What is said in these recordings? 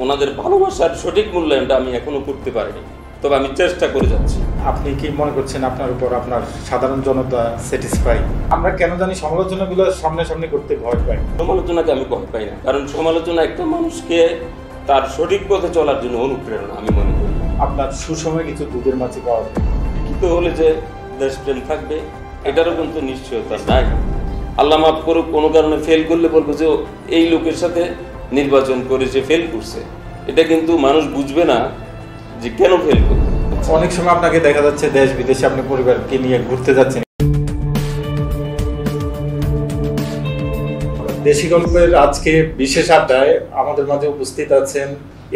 ওনাদের ভালোবাসার সঠিক মূল্যায়নটা আমি এখনো করতে পারিনি, তবে আমি চেষ্টা করে যাচ্ছি। আপনি কি মনে করছেন আপনার উপর আপনার সাধারণ জনতা স্যাটিসফাই? আমরা কেন জানি সমালোচনাগুলো সামনাসামনি করতে ভয় পাই। সমালোচনাকে আমি ভয় পাই না, কারণ সমালোচনা একটা মানুষকে তার সঠিক পথে চলার জন্য অনুপ্রেরণা আমি মনে করি। আপনার সুসময় কিছু দুধের মাঝে পাওয়া যায়, কিন্তু হলে যে দেশপ্রেম থাকবে এটারও কিন্তু নিশ্চয়তা নাই। আল্লাহ মাফ করুক, কোনো কারণে ফেল করলে বলবো যে এই লোকের সাথে নির্বাচন করে সে ফেল করছে, এটা কিন্তু মানুষ বুঝবে না যে কেন ফেল করবে। অনেক সময় আপনাকে দেখা যাচ্ছে দেশ বিদেশে আপনি পরিবারকে নিয়ে ঘুরতে যাচ্ছেন। দেশি গল্পের আজকে বিশেষ আড্ডায় আমাদের মাঝে উপস্থিত আছেন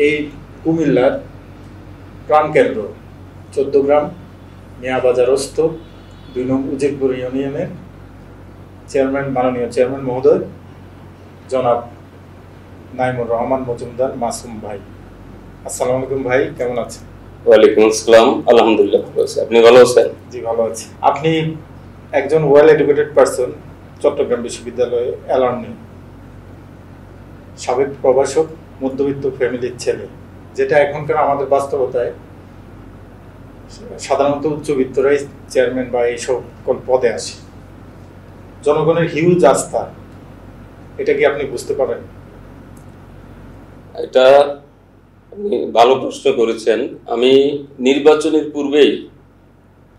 এই কুমিল্লার প্রাণকেন্দ্র 14 গ্রাম মিয়াবাজারস্থ 2 নং উজিরপুর ইউনিয়নের চেয়ারম্যান, মাননীয় চেয়ারম্যান মহোদয় জনাব নাইমুর রহমান মজুমদার মাসুম ভাই। আসসালামু আলাইকুম ভাই, কেমন আছেন? ওয়ালাইকুম আসসালাম, আলহামদুলিল্লাহ ভালো আছি। আপনি ভালো আছেন? জি ভালো আছি। আপনি একজন ওয়েল এডুকেটেড পারসন, চট্টগ্রাম বিশ্ববিদ্যালয়ে অ্যালামনি, সাবেক প্রভাষক, মধ্যবিত্ত ফ্যামিলির ছেলে, যেটা এখনকার আমাদের বাস্তবতায় সাধারণত উচ্চবিত্তরাই চেয়ারম্যান বা এই সকল পদে আসে। জনগণের হিউজ আস্থা, এটা কি আপনি বুঝতে পারেন? এটা আপনি ভালো প্রশ্ন করেছেন। আমি নির্বাচনের পূর্বেই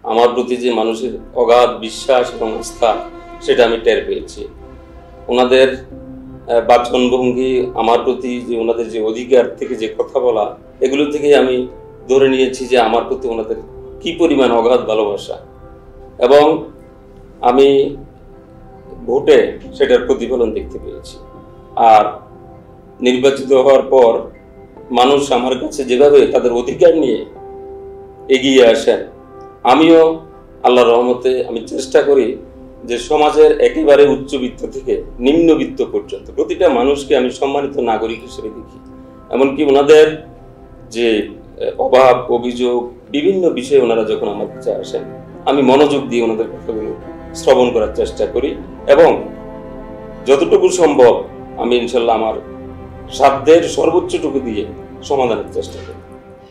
আমার প্রতি যে মানুষের অগাধ বিশ্বাস এবং আস্থা সেটা আমি টের পেয়েছি। ওনাদের বাচনভঙ্গি, আমার প্রতি যে ওনাদের যে অধিকার থেকে যে কথা বলা, এগুলো থেকে আমি ধরে নিয়েছি যে আমার প্রতি ওনাদের কি পরিমাণ অগাধ ভালোবাসা, এবং আমি ভোটে সেটার প্রতিফলন দেখতে পেয়েছি। আর নির্বাচিত হওয়ার পর মানুষ আমার কাছে যেভাবে তাদের অধিকার নিয়ে এগিয়ে আসেন, আমিও আল্লাহর রহমতে আমি চেষ্টা করি যে সমাজের একেবারে উচ্চবিত্ত থেকে নিম্নবিত্ত পর্যন্ত প্রতিটা মানুষকে আমি সম্মানিত নাগরিক হিসেবে দেখি। এমনকি ওনাদের যে অভাব অভিযোগ বিভিন্ন বিষয়ে ওনারা যখন আমার কাছে আসেন, আমি মনোযোগ দিয়ে ওনাদের কথাগুলো শ্রবণ করার চেষ্টা করি, এবং যতটুকু সম্ভব আমি ইনশাল্লাহ আমার সাধ্যের সর্বোচ্চটুকু দিয়ে সমাধানের চেষ্টা করি।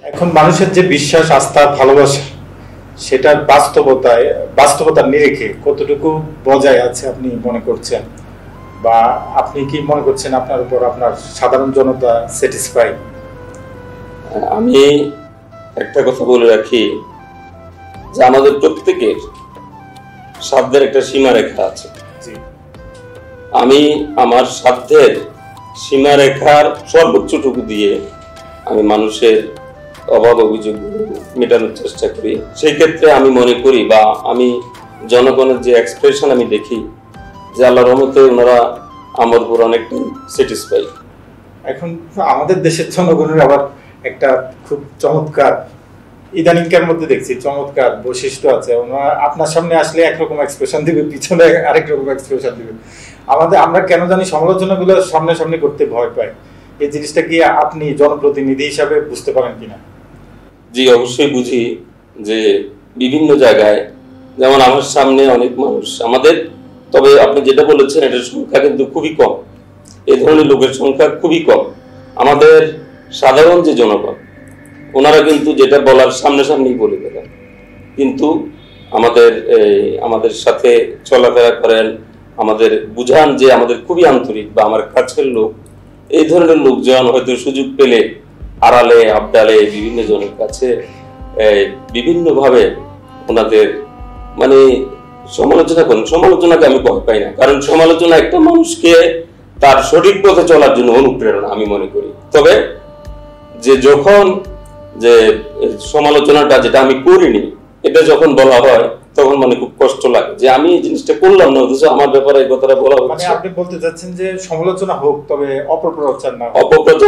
এখন মানুষের যে বিশ্বাস, আস্থা, ভালোবাসা, সেটার বাস্তবতার নিরিখে কতটুকু বজায় আছে আপনি মনে করছেন, বা আপনি কি মনে করছেন আপনার উপর আপনার সাধারণ জনতা স্যাটিসফাই? আমি একটা কথা বলে রাখি যে আমাদের প্রত্যেকের সাধ্যের একটা সীমারেখা আছে। আমি আমার সাধ্যের সীমারেখার সর্বোচ্চটুকু দিয়ে আমি মানুষের অভাব অভিযোগ মেটানোর চেষ্টা করি। সেই ক্ষেত্রে আমি মনে করি, বা আমি জনগণের যে এক্সপ্রেশন আমি দেখি, যে আল্লাহর রহমতে ওনারা আমার উপর অনেকটা স্যাটিসফাই। এখন আমাদের দেশের জনগণের আবার একটা খুব চমৎকার, ইদানিংকার মধ্যে দেখছি চমৎকার বৈশিষ্ট্য আছে। ওনারা আপনার সামনে আসলে একরকম এক্সপ্রেশন দিবে, পিছনে আরেক রকম এক্সপ্রেশন দিবে। আমরা কেন জানি সমালোচনাগুলো সামনাসামনি করতে ভয় পাই। এই জিনিসটা কি আপনি জনপ্রতিনিধি হিসাবে বুঝতে পারেন কিনা? জি, অবশ্যই বুঝি যে বিভিন্ন জায়গায়, যেমন আমার সামনে অনেক মানুষ আমাদের, তবে আপনি যেটা বলেছেন এটার সংখ্যা কিন্তু খুবই কম, এই ধরনের লোকের সংখ্যা খুবই কম। আমাদের সাধারণ যে জনগণ, ওনারা কিন্তু যেটা বলার সামনাসামনি বলে দেবেন, কিন্তু আমাদের সাথে চলাফেরা করেন, আমাদের বুঝান যে আমাদের খুবই আন্তরিক বা আমার কাছের লোক। এই ধরনের লোকজন হয়তো সুযোগ পেলে আড়ালে আবডালে বিভিন্ন জনের কাছে বিভিন্নভাবে ওনাদের মানে সমালোচনা করেন। সমালোচনাকে আমি ভয় পাই না, কারণ সমালোচনা একটা মানুষকে তার সঠিক পথে চলার জন্য অনুপ্রেরণা আমি মনে করি। তবে যে যখন যে সমালোচনাটা যেটা আমি করিনি এটা যখন বলা হয়, তখন মানে খুব কষ্ট লাগে যে আমি এই জিনিসটা করলাম না, অথচ আমার ব্যাপারে এই কথাটা বলা হচ্ছে। মানে আপনি বলতে চাচ্ছেন যে সমালোচনা হোক, তবে অপপ্রচার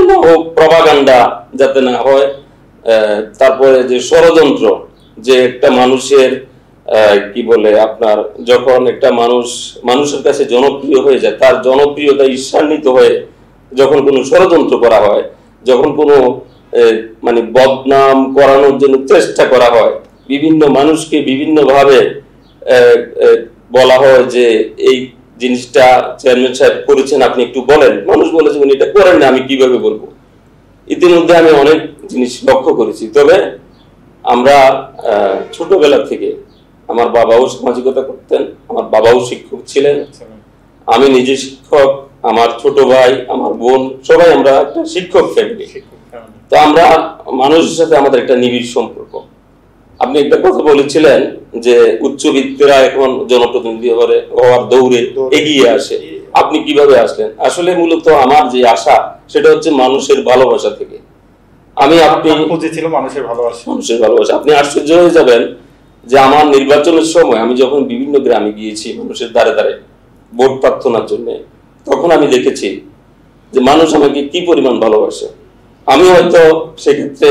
না হোক, প্রপাগান্ডা যাতে না হয়। তারপরে যে ষড়যন্ত্র, যে একটা মানুষের কি বলে আপনার, যখন একটা মানুষের কাছে জনপ্রিয় হয়ে যায়, তার জনপ্রিয়তা ঈর্ষান্বিত হয়ে যখন কোনো ষড়যন্ত্র করা হয়, যখন কোনো মানে বদনাম করানোর জন্য চেষ্টা করা হয়, বিভিন্ন মানুষকে বিভিন্নভাবে বলা হয় যে এই জিনিসটা চেয়ারম্যান সাহেব করেছেন, আপনি একটু বলেন। মানুষ বলে যে উনি এটা করেন না, আমি কিভাবে বলবো? ইতিমধ্যে আমি অনেক জিনিস লক্ষ্য করেছি। তবে আমরা ছোটবেলা থেকে, আমার বাবাও সামাজিকতা করতেন, আমার বাবাও শিক্ষক ছিলেন, আমি নিজে শিক্ষক, আমার ছোট ভাই, আমার বোন, সবাই আমরা একটা শিক্ষক ফ্যামিলি। তো আমরা মানুষের সাথে আমাদের একটা নিবিড় সম্পর্ক। আপনি একটা কথা বলেছিলেন যে উচ্চবিত্তরা এখন জনপ্রতিনিধি হওয়ার দৌড়ে এগিয়ে আসে, আপনি কিভাবে আসলেন? আসলে মূলত আমার যে আশা সেটা হচ্ছে মানুষের ভালোবাসা থেকে। মানুষের ভালোবাসা। আপনি আশ্চর্য হয়ে যাবেন যে আমার নির্বাচনের সময় আমি যখন বিভিন্ন গ্রামে গিয়েছি মানুষের দ্বারে দ্বারে ভোট প্রার্থনার জন্য, তখন আমি দেখেছি যে মানুষ আমাকে কি পরিমাণ ভালোবাসে। আমি হয়তো সেক্ষেত্রে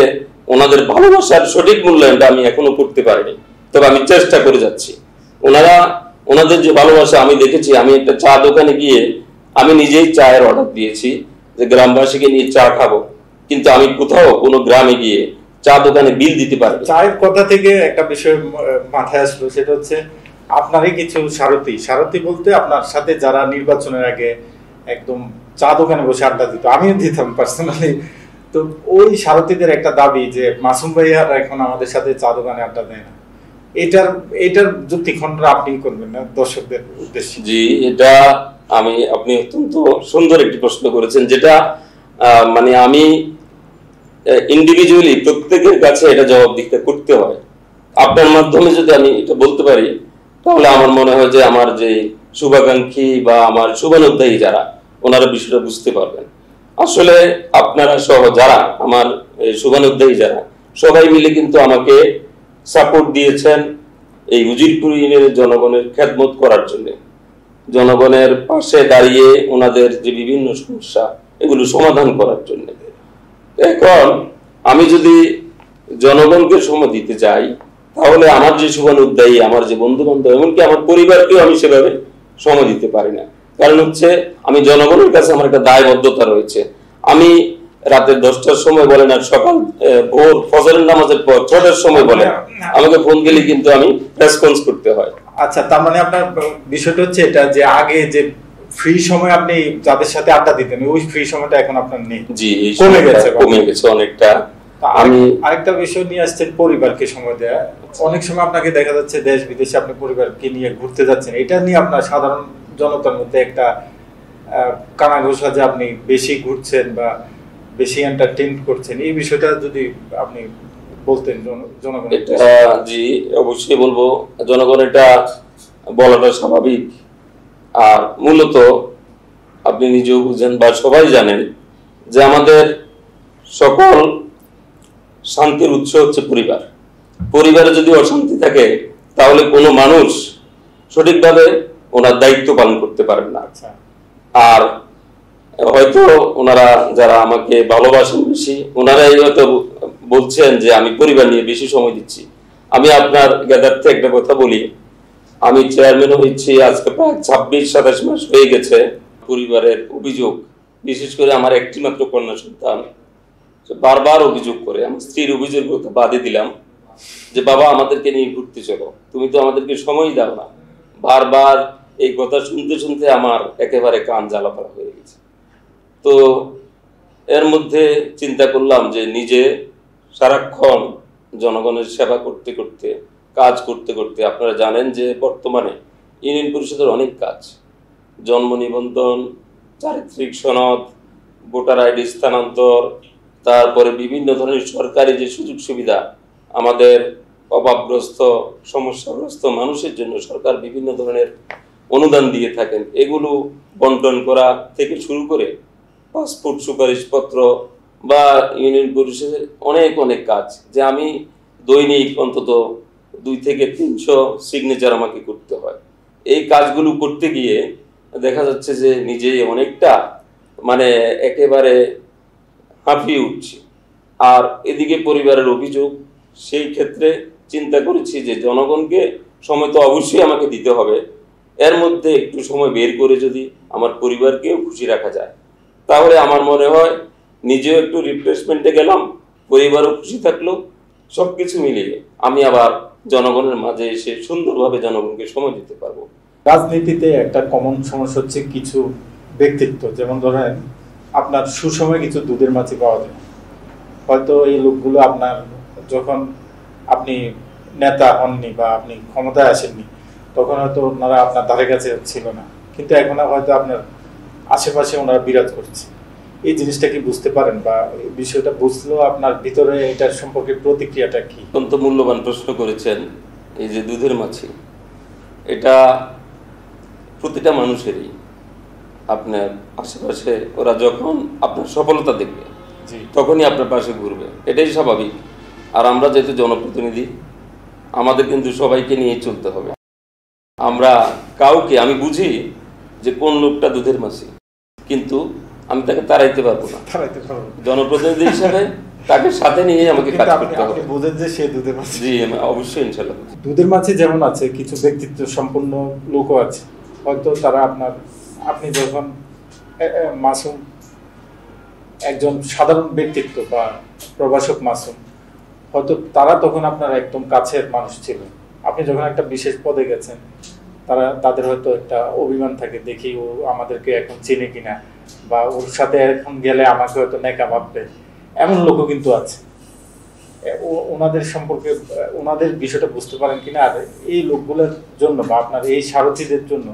ওনাদের ভালোবাসার সঠিক মূল্যায়নটা আমি এখনো করতে পারিনি, তবে আমি চেষ্টা করে যাচ্ছি। ওনাদের যে ভালোবাসা আমি দেখেছি, আমি একটা চা দোকানে গিয়ে আমি নিজেই চায়ের অর্ডার দিয়েছি যে গ্রামবাসীকে নিয়ে চা খাবো, কিন্তু আমি কোথাও কোনো গ্রামে গিয়ে চা দোকানে বিল দিতে পারি। চায়ের কথা থেকে একটা বিষয় মাথায় আসলো, সেটা হচ্ছে আপনারই কিছু সারথি বলতে আপনার সাথে যারা নির্বাচনের আগে একদম চা দোকানে বসে আড্ডা দিত, আমিও দিতাম পার্সোনালি। তো ওই সারথীদের একটা দাবি যে মাসুম ভাইয়ার এখন আমাদের সাথে চা দোকানে আড্ডা দেয় না, এটার যুক্তি খণ্ডন আপনি করবেন না দর্শকদের উদ্দেশ্যে? জি, এটা আপনি অত্যন্ত সুন্দর একটি প্রশ্ন করেছেন, যেটা মানে আমি ইন্ডিভিজুয়ালি প্রত্যেকের কাছে এটা জবাবদিহিতা করতে হয়। আপনার মাধ্যমে যদি আমি এটা বলতে পারি, তাহলে আমার মনে হয় যে আমার যে শুভাকাঙ্ক্ষী বা আমার শুভানুধ্যায়ী যারা, ওনারা বিষয়টা বুঝতে পারবেন। আসলে আপনারা সহ যারা আমার শুভানুধ্যায়ী যারা, সবাই মিলে কিন্তু আমাকে সাপোর্ট দিয়েছেন এই উজিরপুর ইউনিয়নের জনগণের খেদমত করার জন্য, জনগণের পাশে দাঁড়িয়ে ওনাদের যে বিভিন্ন সমস্যা এগুলো সমাধান করার জন্য। এখন আমি যদি জনগণকে সময় দিতে চাই, তাহলে আমার যে শুভানুধ্যায়ী, আমার যে বন্ধু বান্ধব, এমনকি আমার পরিবারকেও আমি সেভাবে সময় দিতে পারি না। কারণ হচ্ছে আমি জনগণের কাছে আমার একটা দায়বদ্ধতা রয়েছে। আমি রাতের 10টার সময় বলেন আর সকাল ভোর ফজরের নামাজের পর 6টার সময় বলেন, আমাকে ফোন দিলে কিন্তু আমি রেসপন্স করতে হয়। আচ্ছা, তার মানে আপনার বিষয়টা হচ্ছে এটা যে আগে যে ফ্রি সময় আপনি যাদের সাথে আড্ডা দিতেন, ওই ফ্রি সময়টা এখন আপনার নেই। জি, কমে গেছে অনেকটা। আমি আরেকটা বিষয় নিয়ে আসছেন, পরিবারকে সময় দেয়া। অনেক সময় আপনাকে দেখা যাচ্ছে দেশ বিদেশে আপনি পরিবারকে নিয়ে ঘুরতে যাচ্ছেন, এটা নিয়ে আপনার সাধারণ জনতার মধ্যে একটা কানাঘোষা যে আপনি বেশি ঘুরছেন বা বেশি এন্টারটেইন করছেন, এই বিষয়টা যদি আপনি বলতেন জনগণের। জি, অবশ্যই বলবো। জনগণ এটা বলাটা স্বাভাবিক। আর মূলত আপনি নিজেও বুঝেন বা সবাই জানেন যে আমাদের সকল শান্তির উৎস হচ্ছে পরিবার। পরিবারে যদি অশান্তি থাকে, তাহলে কোনো মানুষ সঠিকভাবে ওনার দায়িত্ব পালন করতে পারেন না। আর হয়তো ওনারা যারা আমাকে ভালোবাসেন বেশি, ওনারাই হয়তো বলছেন যে আমি পরিবার নিয়ে বেশি সময় দিচ্ছি। আমি আপনার জ্ঞাতার্থে একটা কথা বলি, আমি চেয়ারম্যান হয়েছি আজকে প্রায় 26-27 মাস হয়ে গেছে। পরিবারের অভিযোগ, বিশেষ করে আমার একটি মাত্র কন্যা সন্তান বারবার অভিযোগ করে, আমার স্ত্রীর অভিযোগ করতে বাদে দিলাম যে বাবা আমাদেরকে নিয়ে ঘুরতে চলো, তুমি তো আমাদেরকে সময় দাও না। বারবার এই কথা শুনতে শুনতে আমার একেবারে কান জ্বালাপালা হয়ে গেছে। তো এর মধ্যে চিন্তা করলাম যে নিজে সারাক্ষণ জনগণের সেবা করতে করতে, কাজ করতে করতে, আপনারা জানেন যে বর্তমানে ইউনিয়ন পরিষদের অনেক কাজ, জন্ম নিবন্ধন, চারিত্রিক সনদ, ভোটার আইডি স্থানান্তর, তারপরে বিভিন্ন ধরনের সরকারি যে সুযোগ সুবিধা আমাদের অভাবগ্রস্ত সমস্যাগ্রস্ত মানুষের জন্য সরকার বিভিন্ন ধরনের অনুদান দিয়ে থাকেন, এগুলো বন্টন করা থেকে শুরু করে পাসপোর্ট সুপারিশপত্র বা ইউনিয়ন পরিষদের অনেক অনেক কাজ, যে আমি দৈনিক অন্তত 2 থেকে 300 সিগনেচার আমাকে করতে হয়। এই কাজগুলো করতে গিয়ে দেখা যাচ্ছে যে নিজেই অনেকটা মানে একেবারে হাঁপিয়ে উঠছি। আর এদিকে পরিবারের অভিযোগ, সেই ক্ষেত্রে চিন্তা করেছি যে জনগণকে সময় তো অবশ্যই আমাকে দিতে হবে, এর মধ্যে একটু সময় বের করে যদি আমার পরিবারকেও খুশি রাখা যায়, তাহলে আমার মনে হয় নিজেও একটু রিফ্রেশমেন্টে গেলাম, পরিবারও খুশি থাকলো, সবকিছু মিলিয়ে আমি আবার জনগণের মাঝে এসে সুন্দরভাবে জনগণকে সময় দিতে পারবো। রাজনীতিতে একটা কমন সমস্যা হচ্ছে কিছু ব্যক্তিত্ব, যেমন ধরেন আপনার সুসময় কিছু দুধের মাছি পাওয়া যায়, হয়তো এই লোকগুলো আপনার যখন আপনি নেতা হননি বা আপনি ক্ষমতায় আসেননি তখন হয়তো ওনারা আপনার ধারে কাছে ছিল না, কিন্তু এখন হয়তো আপনার আশেপাশে ওনারা বিরাজ করছে। এই জিনিসটা কি বুঝতে পারেন বা এই বিষয়টা বুঝলেও আপনার ভিতরে এটার সম্পর্কে প্রতিক্রিয়াটা কি? অত্যন্ত মূল্যবান প্রশ্ন করেছেন। এই যে দুধের মাছি, এটা প্রতিটা মানুষেরই। আপনার আশেপাশে ওরা যখন আপনার সফলতা দেখবে তখনই আপনার পাশে ঘুরবে, এটাই স্বাভাবিক। আর আমরা যেহেতু জনপ্রতিনিধি, আমাদের কিন্তু সবাইকে নিয়ে চলতে হবে। আমরা কাউকে, আমি বুঝি যে কোন লোকটা দুধের মাছি, কিন্তু আমি তাকে তাড়াইতে পারবো না। জনপ্রতিনিধি হিসাবে তাকে সাথে নিয়ে আমাকে কাজ করতে হবে। বুঝেন যে সে দুধের মাছি? জি, অবশ্যই, ইনশাআল্লাহ। দুধের মাছি যেমন আছে, কিছু ব্যক্তিত্ব সম্পন্ন লোকও আছে, হয়তো তারা আপনি যখন মাসুম একজন সাধারণ ব্যক্তিত্ব বা প্রভাষক মাসুম, হয়তো তারা তখন আপনার একদম কাছের মানুষ ছিল। আপনি যখন একটা বিশেষ পদে গেছেন, তাদের হয়তো একটা অভিমান থাকে, দেখি ও আমাদেরকে এখন চিনে কিনা, বা ওর সাথে এখন গেলে আমাকে হয়তো নেকা ভাববে, এমন লোকও কিন্তু আছে। ওনাদের সম্পর্কে ওনাদের বিষয়টা বুঝতে পারেন কিনা, আর এই লোকগুলোর জন্য বা আপনার এই সারথীদের জন্য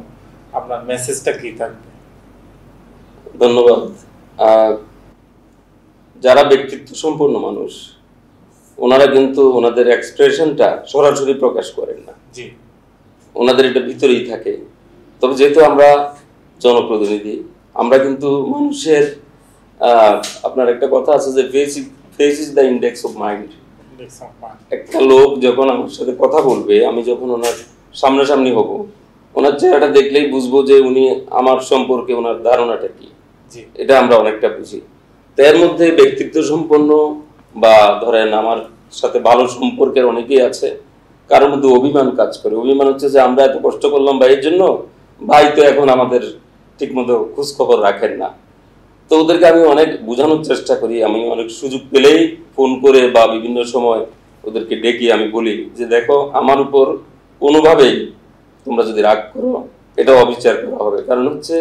আপনার মেসেজটা কি থাকবে? ধন্যবাদ। যারা ব্যক্তিত্ব সম্পন্ন মানুষ, ওনারা কিন্তু ওনাদের এক্সপ্রেশনটা সরাসরি প্রকাশ করেন না। জি, ওনাদের এটা ভিতরেই থাকে। তবে যেহেতু আমরা জনপ্রতিনিধি, আমরা কিন্তু মানুষের আপনার একটা কথা আছে যে face is the index of mind. একটা লোক যখন আমার সাথে কথা বলবে, আমি যখন ওনার সামনাসামনি হব, ওনার চেহারাটা দেখলেই বুঝবো যে উনি আমার সম্পর্কে ওনার ধারণাটা কি। এটা আমরা অনেকটা বুঝি। তো এর মধ্যে ব্যক্তিত্ব সম্পন্ন বা ধরেন আমার সাথে ভালো সম্পর্কের অনেকেই আছে, কারোর মধ্যে অভিমান কাজ করে। অভিমান হচ্ছে যে আমরা এত কষ্ট করলাম ভাইয়ের জন্য, ভাই তো এখন আমাদের ঠিক মতো খোঁজ খবর রাখেন না। তো ওদেরকে আমি অনেক বোঝানোর চেষ্টা করি। আমি অনেক সুযোগ পেলেই ফোন করে বা বিভিন্ন সময় ওদেরকে ডেকে আমি বলি যে দেখো, আমার উপর কোনোভাবেই তোমরা যদি রাগ করো, এটা অবিচার করা হবে। কারণ হচ্ছে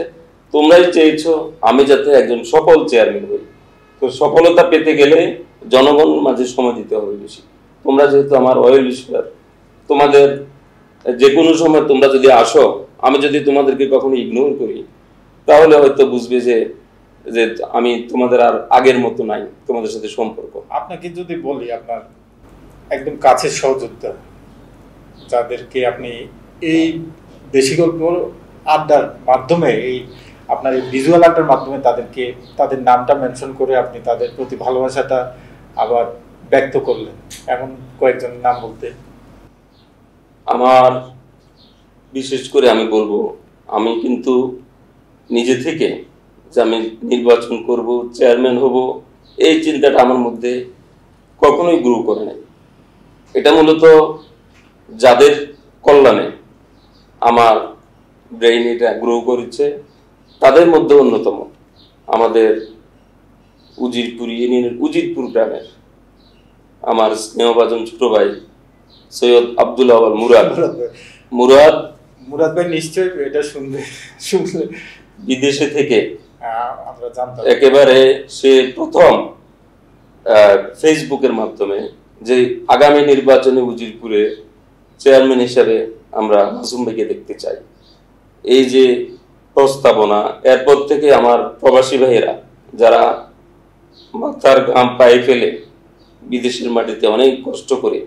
তোমরাই চেয়েছো আমি যাতে একজন সফল চেয়ারম্যান হই। তো সফলতা পেতে গেলে জনগণ মাঝে সময় দিতে হবে বেশি। তোমরা যেহেতু আমার অয়েল লিস্টার, তোমাদের যে কোনো সময় তোমরা যদি আসো, আমি যদি তোমাদেরকে কখনো ইগনোর করি, তাহলে হয়তো বুঝবে যে আমি তোমাদের আর আগের মতো নাই, তোমাদের সাথে সম্পর্ক। আপনাকে যদি বলি, আপনার একদম কাছের সহযোদ্ধা যাদেরকে আপনি এই দেশি গল্প আড্ডার মাধ্যমে, এই আপনার এই ভিজুয়াল আড্ডার মাধ্যমে তাদের নামটা মেনশন করে আপনি তাদের প্রতি ভালোবাসাটা আবার ব্যক্ত করলেন, এমন কয়েকজন নাম বলতে? আমার বিশেষ করে আমি বলবো, আমি কিন্তু নিজে থেকে যে আমি নির্বাচন করব, চেয়ারম্যান হব, এই চিন্তাটা আমার মধ্যে কখনোই গ্রো করে নাই। এটা মূলত যাদের কল্যাণে আমার ব্রেইন এটা গ্রো করেছে, তাদের মধ্যে অন্যতম আমাদের উজিরপুর ইউনিয়নের উজিরপুর গ্রামের আমার স্নেহভাজন ছোট ভাই সৈয়দ আব্দুল আওয়াল মুরাদ ভাই নিশ্চয়ই এটা শুনলে বিদেশে থেকে আমরা জানতাম। একেবারে সে প্রথম ফেসবুকের মাধ্যমে যে আগামী নির্বাচনে উজিরপুরে চেয়ারম্যান হিসেবে আমরা মাসুম ভাইকে দেখতে চাই, এই যে প্রস্তাবনা, এরপর থেকে আমার প্রবাসী ভাইয়েরা যারা মাথার ঘাম পায়ে ফেলে বিদেশের মাটিতে অনেক কষ্ট করে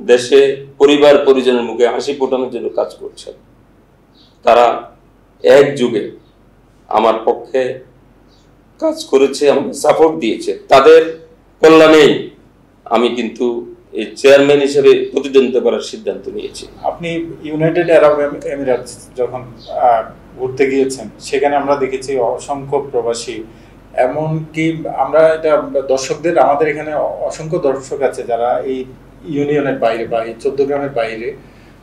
দেশে পরিবার পরিজনের মুখে হাসি ফোটানোর জন্য কাজ করছেন, তারা এক যুগে আমার পক্ষে কাজ করেছে, আমাকে সাপোর্ট দিয়েছে। তাদের কল্যাণেই আমি কিন্তু এই চেয়ারম্যান হিসেবে প্রতিদ্বন্দ্বিতা করার সিদ্ধান্ত নিয়েছি। আপনি ইউনাইটেড আরব এমিরেটস যখন ঘুরতে গিয়েছেন, সেখানে আমরা দেখেছি অসংখ্য প্রবাসী, এমনকি আমরা এটা দর্শকদের, আমাদের এখানে অসংখ্য দর্শক আছে যারা এই ইউনিয়নের বাইরে বা এই 14 গ্রামের বাইরে।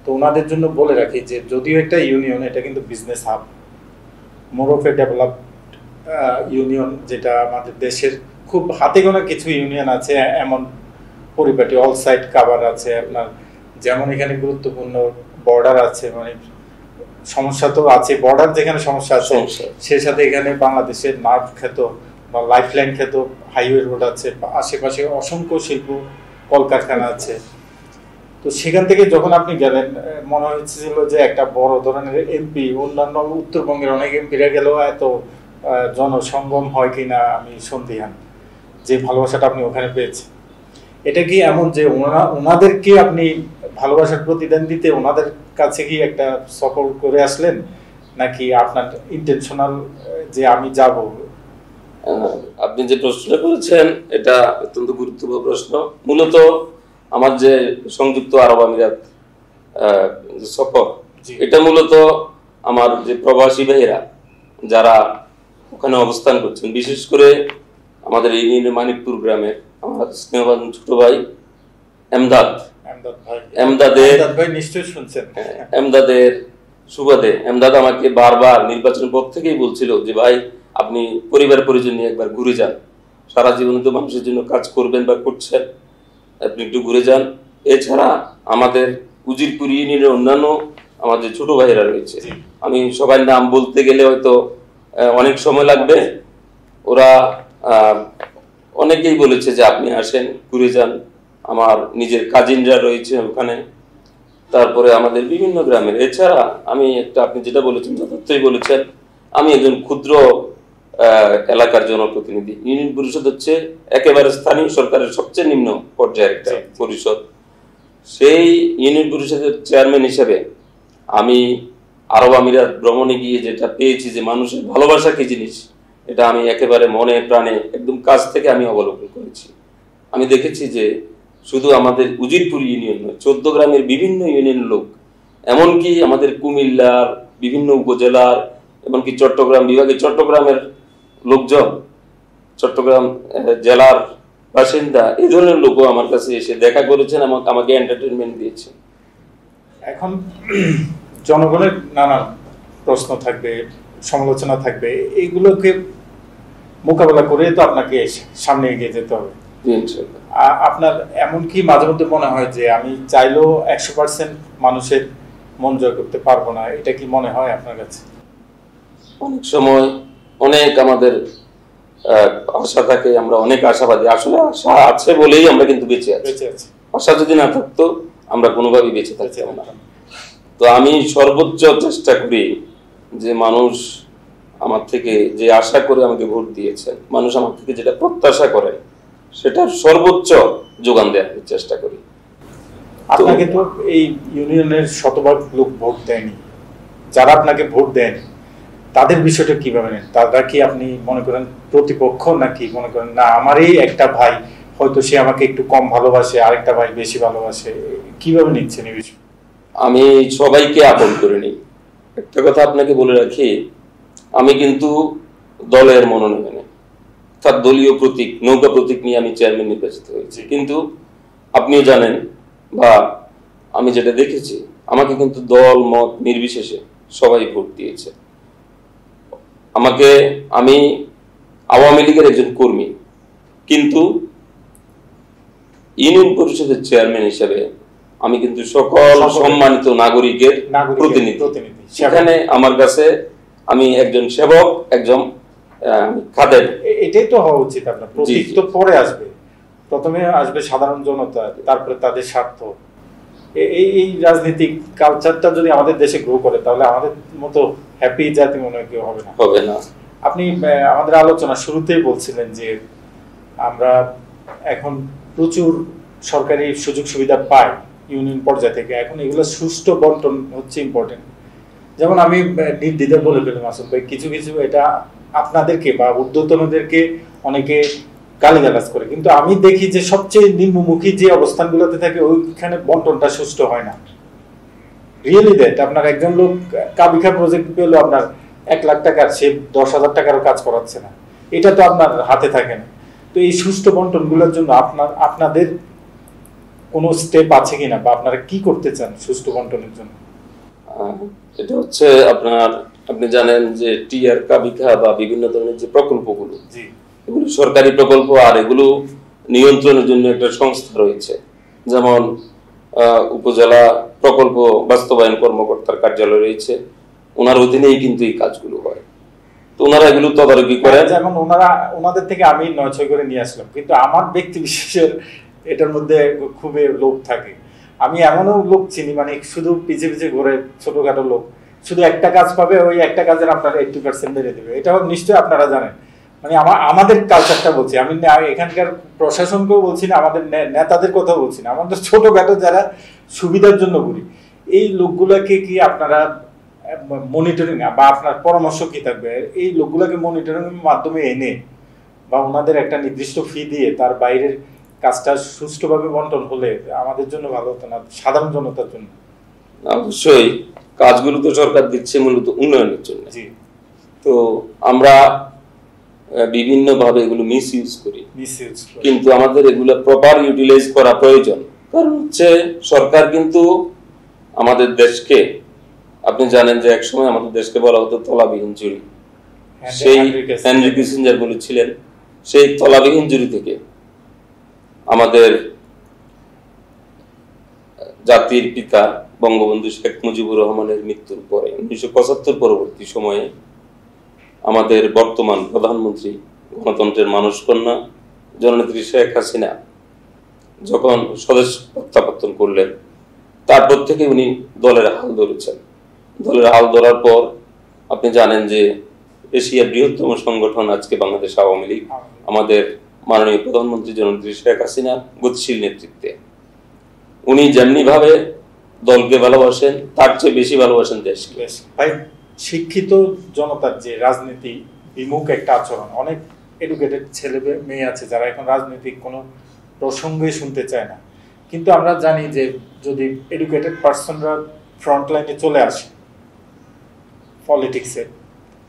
তো ওনাদের জন্য বলে রাখি যে যদিও একটা ইউনিয়ন, এটা কিন্তু business hub, more of A developed union, যেটা আমাদের দেশের খুব হাতে গোনা কিছু ইউনিয়ন আছে এমন পরিপাটি, অল সাইড কাভার আছে আপনার। যেমন এখানে গুরুত্বপূর্ণ বর্ডার আছে, মানে সমস্যা তো আছে, বর্ডার যেখানে সমস্যা আছে, সেই সাথে এখানে বাংলাদেশের নার্ভ খ্যাত বা লাইফলাইন খ্যাত হাইওয়ে রোড আছে, আশেপাশে অসংখ্য শিল্প কলকারখানা আছে। তো সেখান থেকে যখন আপনি গেলেন মনে হয়েছিল যে একটা বড় ধরনের এমপি, অন্যান্য উত্তরবঙ্গের অনেক এমপিরা গেলেও এত জনসঙ্গম হয় কিনা আমি সন্দিহান, যে ভালোবাসাটা আপনি ওখানে পেয়েছেন। এটা কি এমন যে ওনাদেরকে আপনি ভালোবাসার প্রতিদান দিতে ওনাদের কাছে কি একটা সফর করে আসলেন, নাকি আপনার ইন্টেনশনাল যে আমি যাব? আপনি যে প্রশ্নটা করেছেন এটা অত্যন্ত গুরুত্বপূর্ণ প্রশ্ন। মূলত আমার যে সংযুক্ত আরব আমিরাত সফর, এটা মূলত আমার যে প্রবাসী ভাইয়েরা যারা ওখানে অবস্থান করছেন, বিশেষ করে আমাদের এই মানিকপুর গ্রামের আমার স্নেহবান ছোট ভাই এমদাদের সুবাদে এমদাদ আমাকে বারবার নির্বাচনের পর থেকেই বলছিল যে ভাই আপনি পরিবার পরিজন নিয়ে একবার ঘুরে যান, সারা জীবনে তো মানুষের জন্য কাজ করবেন বা করছেন, আপনি একটু ঘুরে যান। এছাড়া আমাদের উজিরপুর ইউনিয়নের অন্যান্য আমাদের ছোট ভাইয়েরা রয়েছে, আমি সবার নাম বলতে গেলে হয়তো অনেক সময় লাগবে। ওরা অনেকেই বলেছে যে আপনি আসেন, ঘুরে যান। আমার নিজের কাজিনরা রয়েছে ওখানে, তারপরে আমাদের বিভিন্ন গ্রামের। এছাড়া আমি একটা, আপনি যেটা বলেছেন যথার্থই বলেছেন, আমি একজন ক্ষুদ্র এলাকার জনপ্রতিনিধি। ইউনিয়ন পরিষদ হচ্ছে একেবারে স্থানীয় সরকারের সবচেয়ে নিম্ন পর্যায়ের একটা পরিষদ। সেই ইউনিয়ন পরিষদের চেয়ারম্যান হিসেবে আমি আরব আমিরাত ভ্রমণে গিয়ে যেটা পেয়েছি যে মানুষের ভালোবাসা কি জিনিস, এটা আমি একেবারে মনে প্রাণে একদম কাছ থেকে আমি অবলোকন করেছি। আমি দেখেছি যে শুধু আমাদের উজিরপুর ইউনিয়ন নয়, 14 গ্রামের বিভিন্ন ইউনিয়ন লোক, এমনকি আমাদের কুমিল্লার বিভিন্ন উপজেলার, এমনকি চট্টগ্রাম বিভাগে চট্টগ্রামের লোকজন, চট্টগ্রাম জেলার বাসিন্দা, এই ধরনের লোকও আমার কাছে এসে দেখা করেছেন, আমাকে এন্টারটেনমেন্ট দিয়েছেন। এখন জনগণের নানা প্রশ্ন থাকবে, সমালোচনা থাকবে, এইগুলোকে মোকাবেলা করে তো আপনাকে সামনে এগিয়ে যেতে হবে। আপনার এমন কি মাঝে মধ্যে মনে হয় যে আমি চাইলেও 100% মানুষের মন জয় করতে পারবো না, এটা কি মনে হয় আপনার কাছে? অনেক সময় অনেক আমাদের আশা থাকে, আমরা অনেক আশাবাদী, আসলে আশা আছে বলেই আমরা কিন্তু বেঁচে আছি। আশা যদি না থাকতো আমরা কোনোভাবেই বেঁচে থাকতাম না। তো আমি সর্বোচ্চ চেষ্টা করি যে মানুষ আমার থেকে যে আশা করে আমাকে ভোট দিয়েছেন, মানুষ আমার থেকে যেটা প্রত্যাশা করে সেটার সর্বোচ্চ যোগান দেওয়ার চেষ্টা করি। আপনাকে তো এই ইউনিয়নের শতভাগ লোক ভোট দেয়নি, যারা আপনাকে ভোট দেয়নি তাদের বিষয়টা কিভাবে নেন? তারা কি আপনি মনে করেন প্রতিপক্ষ, নাকি মনে করেন না আমারই একটা ভাই হয়তো সে আমাকে একটু কম ভালোবাসে, আরেকটা ভাই বেশি ভালোবাসে, কিভাবে নিচ্ছেন এই বিষয়? আমি সবাইকে আপন করে নিই। একটা কথা আপনাকে বলে রাখি, আমি কিন্তু দলের মনোনয়নে অর্থাৎ দলীয় প্রতীক, নৌকা প্রতীক নিয়ে আমি চেয়ারম্যান নির্বাচিত হয়েছি। কিন্তু আপনিও জানেন বা আমি যেটা দেখেছি, আমাকে কিন্তু দল মত নির্বিশেষে সবাই ভোট দিয়েছে। আমি আওয়ামী লীগের একজন কর্মী, কিন্তু ইউনিয়ন পরিষদের চেয়ারম্যান হিসেবে আমি কিন্তু সকল সম্মানিত নাগরিকের প্রতিনিধি। সেখানে আমার কাছে আমি একজন সেবক, একজন খাদেম। এটাই তো হওয়া উচিত। আপনার প্রতীক তো পরে আসবে, প্রথমে আসবে সাধারণ জনতা, তারপরে তাদের স্বার্থ। এই রাজনৈতিক কালচারটা যদি আমাদের দেশে গ্রো করে, তাহলে আমাদের মতো হ্যাপি জাতি মনে হয় কেউ হবে না। আপনি আমাদের আলোচনা শুরুতেই বলছিলেন যে আমরা এখন প্রচুর সরকারি সুযোগ সুবিধা পাই ইউনিয়ন পর্যায় থেকে, এখন এগুলো সুষ্ঠু বন্টন হচ্ছে ইম্পর্টেন্ট। যেমন আমি নির্দ্বিধায় বলে ফেললাম আসল ভাই, কিছু কিছু এটা আপনাদেরকে বা ঊর্ধ্বতনদেরকে অনেকে গালিগালাজ করে, কিন্তু আমি দেখি যে সবচেয়ে নিম্নমুখী যে অবস্থানগুলোতে থাকে ওইখানে বন্টনটা সুষ্ঠু হয় না। রিয়েলি দ্যাট আপনার একজন লোক কাবিখা প্রজেক্ট পেলো আপনার 1 লাখ টাকার, সে 10,000 টাকারও কাজ করাচ্ছে না, এটা তো আপনার হাতে থাকে না। তো এই সুষ্ঠু বন্টনগুলোর জন্য আপনাদের কোনো স্টেপ আছে কিনা, বা আপনারা কি করতে চান সুষ্ঠু বন্টনের জন্য? এটা হচ্ছে আপনি জানেন যে টিআর কাবিখা বা বিভিন্ন ধরনের যে প্রকল্পগুলো, এগুলো সরকারি প্রকল্প, আর এগুলো নিয়ন্ত্রণের জন্য একটা সংস্থা রয়েছে, যেমন উপজেলা প্রকল্প বাস্তবায়ন কর্মকর্তার কার্যালয় রয়েছে, ওনার অধীনেই কিন্তু এই কাজগুলো হয়। তো ওনারা এগুলো তদারকি করেন। যেমন ওনাদের থেকে আমি 9-6 করে নিয়ে আসলাম, কিন্তু আমার ব্যক্তি বিশেষের এটার মধ্যে খুবই লোভ থাকে। আমি এমনও লোক চিনি মানে শুধু পিছে পিছে ঘুরে, ছোটখাটো লোক, শুধু একটা কাজ পাবে, ওই একটা কাজের আপনারা 80% মেরে দেবে। এটাও নিশ্চয়ই আপনারা জানেন। মানে আমাদের কালচারটা বলছি আমি, এখানকার প্রশাসনকেও বলছি না, আমাদের নেতাদের কথাও বলছি না, আমাদের ছোটখাটো যারা সুবিধার জন্য করি, এই লোকগুলোকে কি আপনারা মনিটরিং বা আপনার পরামর্শ কি থাকবে এই লোকগুলোকে মনিটরিং এর মাধ্যমে এনে বা ওনাদের একটা নির্দিষ্ট ফি দিয়ে তার বাইরের কাজটা সুষ্ঠুভাবে বন্টন হলে আমাদের জন্য ভালো হতো না, সাধারণ জনতার জন্য? অবশ্যই কাজগুলো তো সরকার দিচ্ছে মূলত উন্নয়নের জন্য। তো আমরা বিভিন্ন ভাবে এগুলো মিসইউজ করি, কিন্তু আমাদের এগুলো প্রপার ইউটিলাইজ করা প্রয়োজন। কারণ হচ্ছে সরকার কিন্তু আমাদের দেশকে, আপনি জানেন যে একসময় আমাদের দেশকে বলা হতো তলাবিহীন জুড়ি, সেই হেনরি কিসিঞ্জার বলেছিলেন সেই তলাবিহীন জুড়ি থেকে আমাদের জাতির পিতা বঙ্গবন্ধু শেখ মুজিবুর রহমানের মৃত্যুর পরে 1975 পরবর্তী সময়ে আমাদের বর্তমান প্রধানমন্ত্রী গণতন্ত্রের মানুষকন্যা জননেত্রী শেখ হাসিনা যখন স্বদেশ প্রত্যাবর্তন করলেন, তারপর থেকে উনি দলের হাল ধরেছেন। দলের হাল ধরার পর আপনি জানেন যে এশিয়ার বৃহত্তম সংগঠন আজকে বাংলাদেশ আওয়ামী লীগ, আমাদের মাননীয় প্রধানমন্ত্রী জননেত্রী শেখ হাসিনার গতিশীল নেতৃত্বে উনি যেমনি ভাবে দলকে ভালোবাসেন তার চেয়ে বেশি ভালোবাসেন দেশকে। ভাই, শিক্ষিত জনতার যে রাজনীতি বিমুখ একটা আচরণ, অনেক এডুকেটেড ছেলে মেয়ে আছে যারা এখন রাজনৈতিক কোনো প্রসঙ্গই শুনতে চায় না, কিন্তু আমরা জানি যে যদি এডুকেটেড পার্সনরা ফ্রন্ট লাইনে চলে আসে পলিটিক্সে,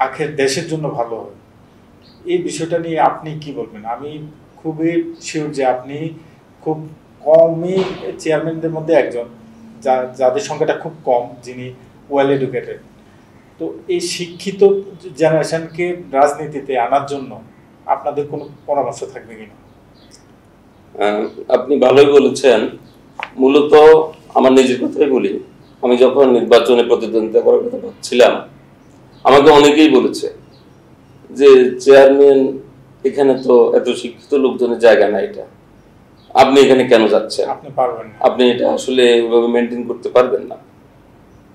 আখের দেশের জন্য ভালো হয়। এই বিষয়টা নিয়ে আপনি কি বলবেন? আমি খুবই শিওর যে আপনি খুব কমই চেয়ারম্যানদের মধ্যে একজন যাদের সংখ্যাটা খুব কম যিনি ওয়েল এডুকেটেড। তো এই শিক্ষিত জেনারেশনকে রাজনীতিতে আনার জন্য আপনাদের কোনো পরামর্শ থাকবে কিনা? আপনি ভালোই বলেছেন। মূলত আমার নিজের কথাই বলি, আমি যখন নির্বাচনে প্রতিদ্বন্দ্বিতা করার কথা ভাবছিলাম, আমাকে অনেকেই বলেছে যে চেয়ারম্যান এখানে তো এত শিক্ষিত লোকজনের জায়গা না, এটা আপনি এখানে কেন যাচ্ছেন, আপনি পারবেন না, আপনি এটা আসলে এভাবে মেনটেন করতে পারবেন না।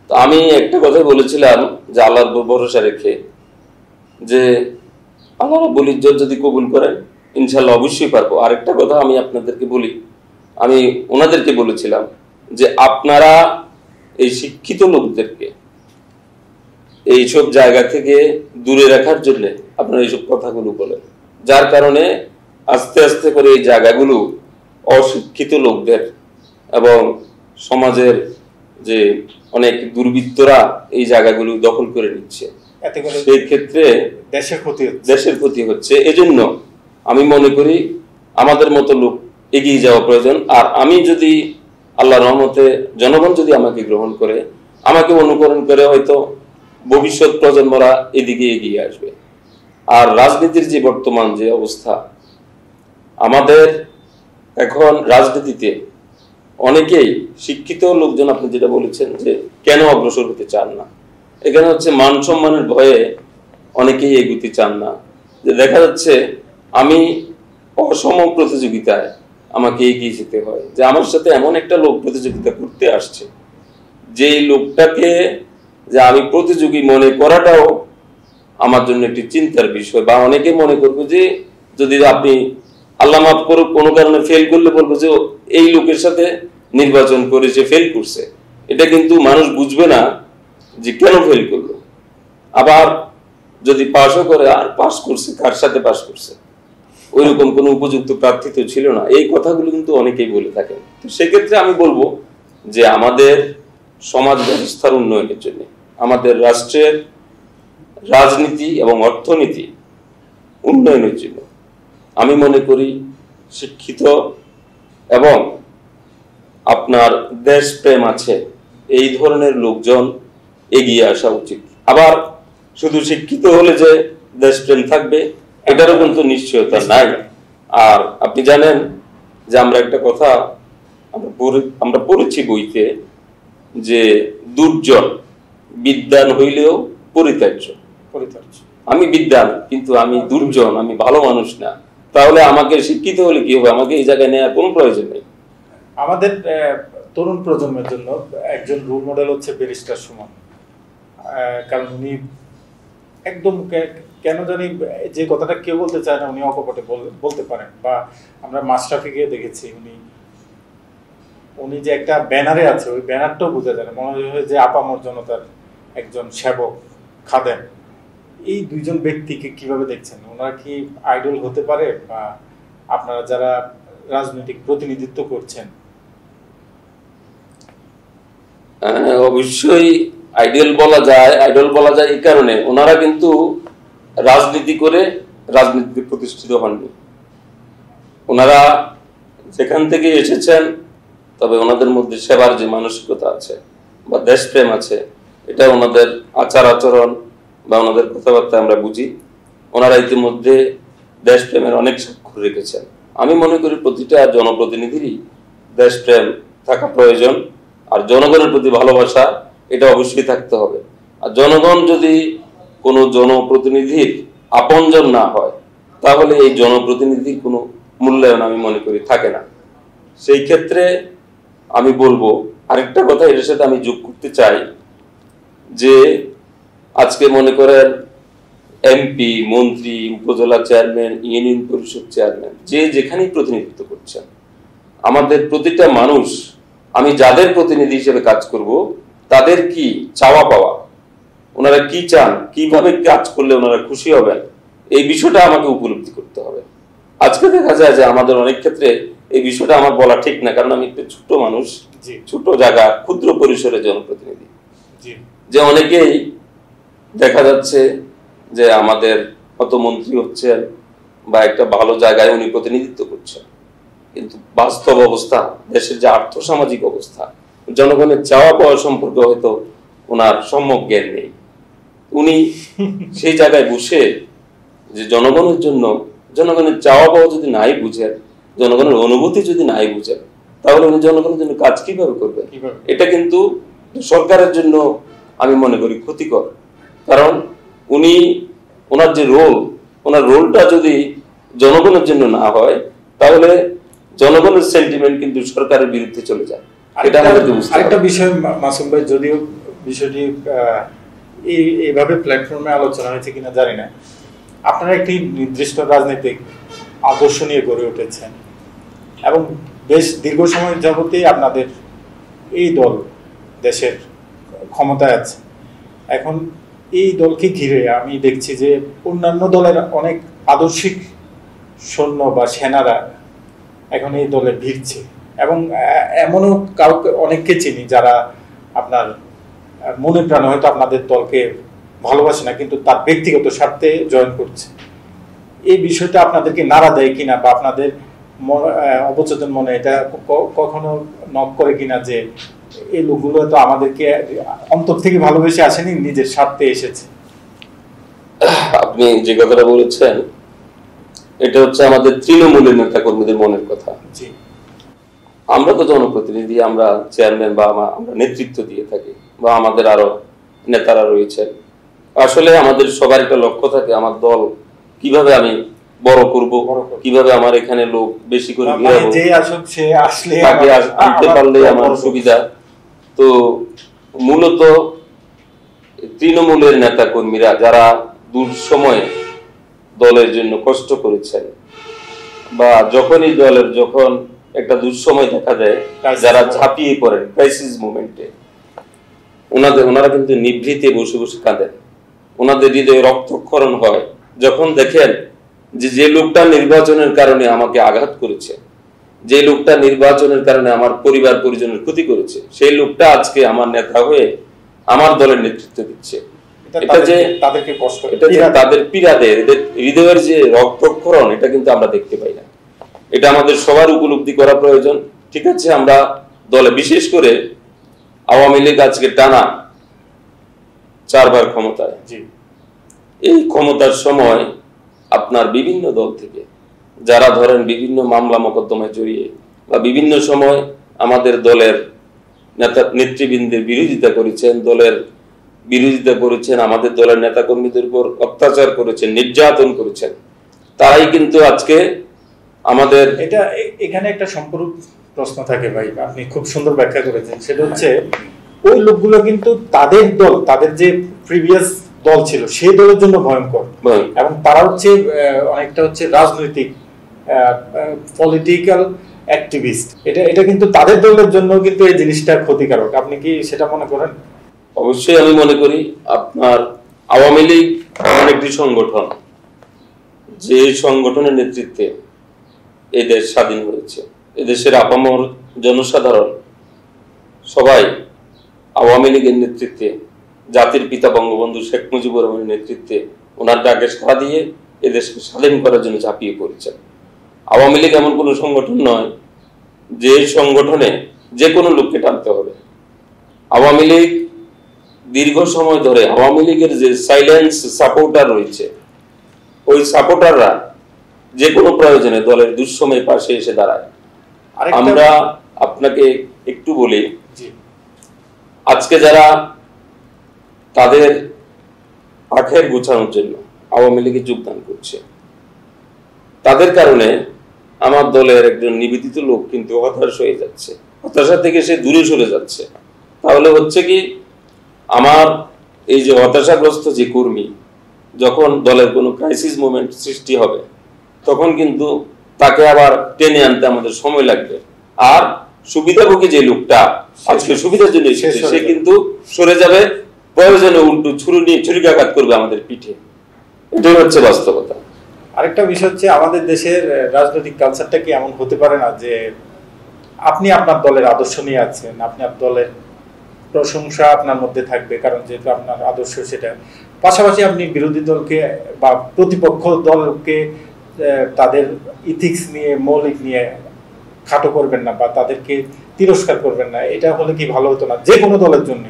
তো আমি একটা কথাই বলেছিলাম যে আল্লাহর ভরসা রেখে, যে আল্লাহ রাব্বুল ইজ্জত যদি কবুল করেন ইনশাআল্লাহ অবশ্যই পারবো। আরেকটা কথা আমি আপনাদেরকে বলি, আমি ওনাদেরকে বলেছিলাম যে আপনারা এই শিক্ষিত লোকদেরকে এইসব জায়গা থেকে দূরে রাখার জন্য আপনারা এইসব কথাগুলো বলেন, যার কারণে আস্তে আস্তে করে এই জায়গাগুলো অশিক্ষিত লোকদের এবং সমাজের যে অনেক দুর্বৃত্তরা এই জায়গাগুলো দখল করে নিচ্ছে, সেই ক্ষেত্রে দেশের ক্ষতি হচ্ছে। এজন্য আমি মনে করি আমাদের মতো লোক এগিয়ে যাওয়া প্রয়োজন। আর আমি যদি আল্লাহর রহমতে জনগণ যদি আমাকে গ্রহণ করে, আমাকে অনুকরণ করে, হয়তো ভবিষ্যৎ প্রজন্মরা এদিকে এগিয়ে আসবে। আর রাজনীতির যে বর্তমান যে অবস্থা, আমাদের এখন রাজনীতিতে অনেকেই শিক্ষিত লোকজন, আপনি যেটা বলেছেন যে কেন অগ্রসর হতে চান না, এখানে হচ্ছে মান সম্মানের ভয়ে অনেকেই এগুতে চান না। যে দেখা যাচ্ছে আমি অসম প্রতিযোগিতায় আমাকে এগিয়ে যেতে হয়, যে আমার সাথে এমন একটা লোক প্রতিযোগিতা করতে আসছে, যে লোকটাকে যে আমি প্রতিযোগী মনে করাটাও আমার জন্য একটি চিন্তার বিষয়। বা অনেকে মনে করবে যে যদি আপনি আল্লাহ মাফ করুক কোনো কারণে ফেল করলে বলবো যে এই লোকের সাথে নির্বাচন করে সে ফেল করছে। এটা কিন্তু মানুষ বুঝবে না যে কেন ফেল করলো। আবার যদি পাশও করে, আর পাস করছে কার সাথে পাস করছে, ওইরকম কোনো উপযুক্ত প্রার্থী তো ছিল না। এই কথাগুলো কিন্তু অনেকেই বলে থাকেন। তো সেক্ষেত্রে আমি বলবো যে আমাদের সমাজ ব্যবস্থার উন্নয়নের জন্য, আমাদের রাষ্ট্রের রাজনীতি এবং অর্থনীতি উন্নয়নের জন্য আমি মনে করি শিক্ষিত এবং আপনার দেশপ্রেম আছে এই ধরনের লোকজন এগিয়ে আসা উচিত। আবার শুধু শিক্ষিত হলে যে দেশপ্রেম থাকবে এটারও কিন্তু নিশ্চয়তা নাই। আর আপনি জানেন যে আমরা একটা কথা আমরা পড়েছি বইতে, যে দুর্জন বিদ্বান হইলেও পরিত্যাজ্য। আমি বিদ্যান, কিন্তু আমি দুর্জন, আমি ভালো মানুষ না, তাহলে আমাকে শিক্ষিত হলে কি হবে? আমাকে এই জায়গায় নেওয়ার কোনো প্রয়োজন নেই। আমাদের তরুণ প্রজন্মের জন্য একজন রোল মডেল হচ্ছে ব্যারিস্টার সুমন। কারণ উনি একদম কেন জানি যে কথাটা কেউ বলতে চায় না উনি অকপটে বলতে পারেন। বা আমরা মাশরাফিকে দেখেছি, উনি যে একটা ব্যানারে আছে, ওই ব্যানারটাও বোঝা যায় না, মনে হয় যে আপামর জনতার একজন সেবক, খাদেম। এই দুইজন ব্যক্তিকে কিভাবে দেখছেন? ওনারা কি আইডল হতে পারে? বা আপনারা যারা রাজনৈতিক প্রতিনিধিত্ব করছেন? অবশ্যই আইডল বলা যায়। আইডল বলা যায় এই কারণে, ওনারা কিন্তু রাজনীতি করে রাজনীতিতে প্রতিষ্ঠিত হননি। ওনারা যেখান থেকে এসেছেন, তবে ওনাদের মধ্যে সেবার যে মানসিকতা আছে বা দেশপ্রেম আছে, এটা ওনাদের আচার আচরণ বা ওনাদের কথাবার্তা আমরা বুঝি। ওনারা ইতিমধ্যে দেশপ্রেমের অনেক স্বাক্ষর রেখেছেন। আমি মনে করি প্রতিটা জনপ্রতিনিধিরই দেশপ্রেম থাকা প্রয়োজন, আর জনগণের প্রতি ভালোবাসা এটা অবশ্যই থাকতে হবে। আর জনগণ যদি কোনো জনপ্রতিনিধির আপনজন না হয়, তাহলে এই জনপ্রতিনিধির কোনো মূল্যায়ন আমি মনে করি থাকে না। সেই ক্ষেত্রে আমি বলবো আরেকটা কথা এর সাথে আমি যোগ করতে চাই, যে আজকে মনে করেন এমপি, মন্ত্রী, উপজেলা চেয়ারম্যান, ইউনিয়ন পরিষদ চেয়ারম্যান, যে যেখানেই প্রতিনিধিত্ব করছেন, আমাদের প্রতিটা মানুষ, আমি যাদের প্রতিনিধি হিসেবে কাজ করব, তাদের কি চাওয়া পাওয়া, ওনারা কি চান, কিভাবে কাজ করলে ওনারা খুশি হবেন, এই বিষয়টা আমাকে উপলব্ধি করতে হবে। আজকে দেখা যায় যে আমাদের অনেক ক্ষেত্রে এই বিষয়টা আমার বলা ঠিক না, কারণ আমি একটু ছোট মানুষ, ছোট জায়গা, ক্ষুদ্র পরিসরে জনপ্রতিনিধি। যে অনেকেই দেখা যাচ্ছে যে আমাদের কত মন্ত্রী হচ্ছেন বা একটা ভালো জায়গায় উনি প্রতিনিধিত্ব করছেন, কিন্তু বাস্তব অবস্থা, দেশের যে আর্থসামাজিক অবস্থা, জনগণের চাওয়া পাওয়া সম্পর্কে হয়তো ওনার সম্যক জ্ঞান নেই। উনি সেই জায়গায় বসে যে জনগণের জন্য, জনগণের চাওয়া পাওয়া যদি নাই বুঝেন, জনগণের অনুভূতি যদি নাই বুঝেন, তাহলে উনি জনগণের জন্য কাজ কিভাবে করবেন? এটা কিন্তু সরকারের জন্য আমি মনে করি ক্ষতিকর। কারণ উনি ওনার যে রোল, ওনার রোলটা যদি জনগণের জন্য না হয়, তাহলে জনগণের সেন্টিমেন্ট কিন্তু সরকারের বিরুদ্ধে চলে যায়। এটা আমাদের বুঝতে হবে। আরেকটা বিষয় মাসুম ভাই, যদিও বিষয়টি এইভাবে প্ল্যাটফর্মে আলোচনা হয়েছে কিনা জানি না, আপনারা একটি নির্দিষ্ট রাজনৈতিক আদর্শ নিয়ে গড়ে উঠেছেন এবং বেশ দীর্ঘ সময় যাবতেই আপনাদের এই দল দেশের ক্ষমতায় আছে। এখন এই দলকে ঘিরে আমি দেখছি যে অন্যান্য দলের অনেক আদর্শিক সৈন্য বা সেনারা এখন এই দলে ভিড়ছে, এবং এমনও কাউকে অনেককে চিনি যারা আপনার মনে প্রাণে হয়তো আপনাদের দলকে ভালোবাসে না, কিন্তু তার ব্যক্তিগত স্বার্থে জয়েন করছে। এই বিষয়টা আপনাদেরকে নাড়া দেয় কিনা, বা আপনাদের অবচেতন মনে এটা কখনো নক করে কিনা যে এই লোকগুলো তো আমাদেরকে অন্তর থেকে ভালোবেসে আসেনি, নিজের স্বার্থে এসেছে? আপনি যে কথাটা বলেছেন, এটা হচ্ছে আমাদের তৃণমূলের নেতা কর্মীদের মনের কথা। আমরা তো জনপ্রতিনিধি, আমরা চেয়ারম্যান বা আমরা নেতৃত্ব দিয়ে থাকি, বা আমাদের আরো নেতারা রয়েছেন। আসলে আমাদের সবার একটা লক্ষ্য থাকে, আমার দল কিভাবে আমি বড় করব, কিভাবে আমার এখানে লোক বেশি করে আনতে পারলে আমার সুবিধা। তো মূলত তৃণমূলের নেতা কর্মীরা যারা দুঃসময়ে দলের জন্য কষ্ট করেছেন, বা যখনই দলের যখন একটা দুঃসময় দেখা দেয়, যারা ঝাঁপিয়ে পড়েন ক্রাইসিস মোমেন্টে, ওনারা কিন্তু নিভৃতে বসে বসে কাঁদেন। ওনাদের হৃদয়ে রক্তক্ষরণ হয় যখন দেখেন যে লোকটা নির্বাচনের কারণে আমাকে আঘাত করেছে, যে লোকটা নির্বাচনের কারণে আমার পরিবার পরিজনের ক্ষতি করেছে, সেই লোকটা আজকে আমার নেতা হয়ে আমার দলের নেতৃত্ব দিচ্ছে। এটা যে তাদেরকে কষ্ট, এটা যে তাদের পীড়া দেয়, এদের হৃদয়ের যে রক্তক্ষরণ, এটা কিন্তু আমরা দেখতে পাই না। এটা আমাদের সবার উপলব্ধি করা প্রয়োজন। ঠিক আছে, আমরা দলে, বিশেষ করে আওয়ামী লীগ আজকে টানা 4 বার ক্ষমতায়, এই ক্ষমতার সময় আপনার বিভিন্ন দল থেকে যারা ধরেন বিভিন্ন মামলা মোকদ্দমায় জড়িয়ে বা বিভিন্ন সময় আমাদের দলের নেতৃবৃন্দের বিরোধিতা করেছেন, দলের বিরোধিতা করেছেন, আমাদের দলের নেতাকর্মীদের উপর অত্যাচার করেছেন, নির্যাতন করেছেন, তারাই কিন্তু আজকে আমাদের এখানে একটা সম্পূরক প্রশ্ন থাকে ভাই, আপনি খুব সুন্দর ব্যাখ্যা করেছেন। সেটা হচ্ছে ওই লোকগুলো কিন্তু তাদের দল, তাদের যে প্রিভিয়াস দল ছিল সেই দলের জন্য ভয়ঙ্কর, এবং তারা হচ্ছে অনেকটা হচ্ছে রাজনৈতিক পলিটিক্যাল অ্যাক্টিভিস্ট। এটা কিন্তু তাদের দলের জন্য কিন্তু এই জিনিসটা ক্ষতিকারক। আপনি কি সেটা মনে করেন? অবশ্যই আমি মনে করি। আপনার আওয়ামী লীগ এমন একটি সংগঠন, যে সংগঠনের নেতৃত্বে এই দেশ স্বাধীন হয়েছে। এদেশের আপামর জনসাধারণ সবাই আওয়ামী লীগের নেতৃত্বে, জাতির পিতা বঙ্গবন্ধু শেখ মুজিবুর রহমানের নেতৃত্বে ওনার ডাকে সাড়া দিয়ে এদেশকে স্বাধীন করার জন্য ঝাঁপিয়ে পড়েছেন। আওয়ামী লীগ এমন কোনো সংগঠন নয় যে সংগঠনে যে কোনো লোককে টানতে হবে। আওয়ামী লীগ দীর্ঘ সময় ধরে, আওয়ামী লীগের যে সাইলেন্স সাপোর্টার রয়েছে, ওই সাপোর্টাররা যে কোনো প্রয়োজনে দলের দুঃসময়ে পাশে এসে দাঁড়ায়। আমরা আপনাকে একটু বলি, আজকে যারা তাদের আখের গুছানোর জন্য আওয়ামী লীগে যোগদান করছে, তাদের কারণে আমার দলের একজন নিবেদিত লোক কিন্তু হতাশ হয়ে যাচ্ছে, হতাশা থেকে সে দূরে সরে যাচ্ছে। তাহলে হচ্ছে কি, আমার এই যে হতাশাগ্রস্ত যে কর্মী, যখন দলের কোনো ক্রাইসিস মোমেন্ট সৃষ্টি হবে, তখন কিন্তু তাকে আবার টেনে আনতে আমাদের সময় লাগবে। আর সুবিধাভোগী যে লোকটা আজকে সুবিধার জন্য এসেছে, সে কিন্তু সরে যাবে, প্রয়োজনে উল্টো ছুরিকাঘাত করবে আমাদের পিঠে। এটাই হচ্ছে বাস্তবতা। আরেকটা বিষয় হচ্ছে, আমাদের দেশের রাজনৈতিক কালচারটা কি এমন হতে পারে না যে আপনি আপনার দলের আদর্শ নিয়ে আছেন, আপনি আপনার দলের প্রশংসা আপনার মধ্যে থাকবে, কারণ যেহেতু আপনার আদর্শ সেটা, পাশাপাশি আপনি বিরোধী দলকে বা প্রতিপক্ষ দলকে তাদের ইথিক্স নিয়ে, মৌলিক নিয়ে খাটো করবেন না বা তাদেরকে তিরস্কার করবেন না। এটা হলে কি ভালো হতো না যে কোনো দলের জন্য?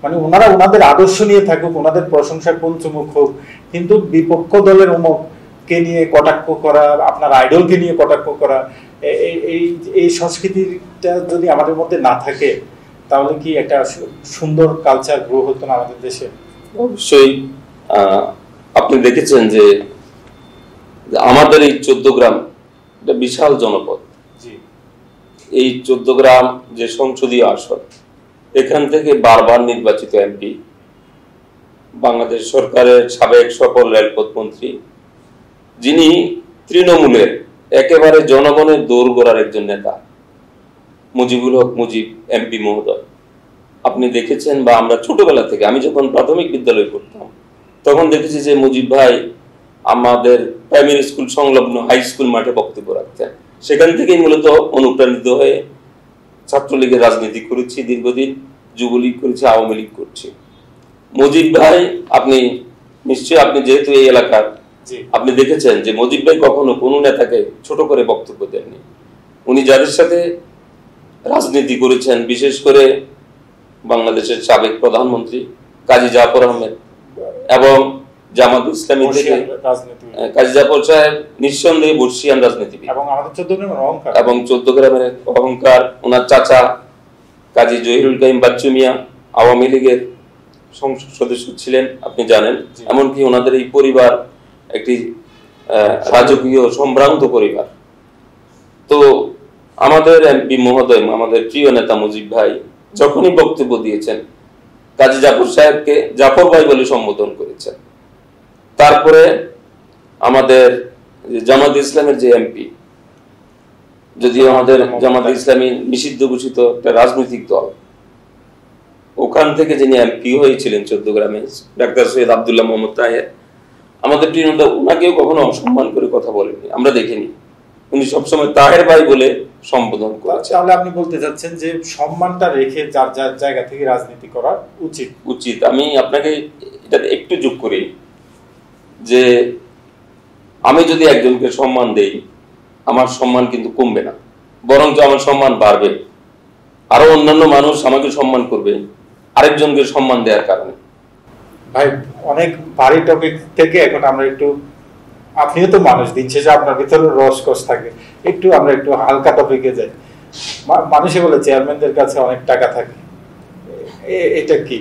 মানে ওনারা ওনাদের আদর্শ নিয়ে থাকুক, ওনাদের প্রশংসার পঞ্চমুখ হোক, কিন্তু বিপক্ষ দলের অমুককে নিয়ে কটাক্ষ করা, আপনার আইডলকে নিয়ে কটাক্ষ করা, এই সংস্কৃতিটা যদি আমাদের মধ্যে না থাকে, তাহলে কি একটা সুন্দর কালচার গ্রো হতো না আমাদের দেশে? অবশ্যই। আপনি দেখেছেন যে আমাদের এই 14 গ্রাম একটা বিশাল জনপদ। এই 14 গ্রাম যে সংসদীয় আসন, এখান থেকে বারবার নির্বাচিত এমপি, বাংলাদেশ সরকারের সাবেক সফল রেলপথ মন্ত্রী, যিনি তৃণমূলের একেবারে জনগণের দোরগোড়ার একজন নেতা, মুজিবুল হক মুজিব এমপি মহোদয়। আপনি দেখেছেন, বা আমরা ছোটবেলা থেকে, আমি যখন প্রাথমিক বিদ্যালয়ে পড়তাম তখন দেখেছি যে মুজিব ভাই আমাদের প্রাইমারি স্কুল সংলগ্ন হাই স্কুল মাঠে বক্তব্য রাখতেন। সেখান থেকেই মূলত অনুপ্রাণিত হয়ে ছাত্রলীগের রাজনীতি করেছি দীর্ঘদিন, যুবলীগ করেছি, আওয়ামী লীগ করছি। মুজিব ভাই, আপনি নিশ্চয়ই, আপনি যেহেতু এই এলাকার, আপনি দেখেছেন যে মুজিব ভাই কখনো কোনো নেতাকে ছোট করে বক্তব্য দেননি। উনি যাদের সাথে রাজনীতি করেছেন, বিশেষ করে বাংলাদেশের সাবেক প্রধানমন্ত্রী কাজী জাফর আহমেদ এবং জামাত ইসলামী থেকে কাজী জাফর সাহেব নিঃসন্দেহে বর্ষিয়ান রাজনীতিবিদ এবং 14 গ্রামের অহংকার। ওনার চাচা কাজী জহিরুল কাইম বাচ্চু মিয়া আওয়ামী লীগের সংসদ সদস্য ছিলেন, আপনি জানেন। এমনকি ওনাদের এই পরিবার একটি রাজকীয় সম্ভ্রান্ত পরিবার। তো আমাদের এমপি মহোদয়, আমাদের প্রিয় নেতা মুজিব ভাই যখনই বক্তব্য দিয়েছেন, কাজী জাফর সাহেবকে জাফর ভাই বলে সম্বোধন করেছেন। তারপরে আমাদের জামাত ইসলামের যে এমপি, যদিও আমাদের জামাত ইসলামী নিষিদ্ধ ঘোষিত একটা রাজনৈতিক দল, ওখান থেকে যিনি এমপি হয়েছিলেন 14 গ্রামে, ডাক্তার সৈয়দ আব্দুল্লাহ মোহাম্মদ তাহের, আমাদের প্রিয় নেতা, ওনাকেও কখনো অসম্মান করে কথা বলেনি, আমরা দেখিনি। উনি সবসময় তাহের ভাই বলে সম্বোধন করেছেন। তাহলে আপনি বলতে চাচ্ছেন যে সম্মানটা রেখে যার যার জায়গা থেকে রাজনীতি করা উচিত। আমি আপনাকে এটা একটু যোগ করি যে আমি যদি একজনকে সম্মান দেই, আমার সম্মান কিন্তু কমবে না, বরঞ্চ আমার সম্মান বাড়বে। আরো অন্যান্য মানুষ আমাকে সম্মান করবে আরেকজনকে সম্মান দেওয়ার কারণে। ভাই, অনেক ভারী টপিক থেকে এখন আমরা একটু, আপনিও তো মানুষ, দিন শেষে আপনার ভিতরে রসকস থাকে, আমরা একটু হালকা টপিকে যাই। মানুষে বলে চেয়ারম্যানদের কাছে অনেক টাকা থাকে, এটা কি?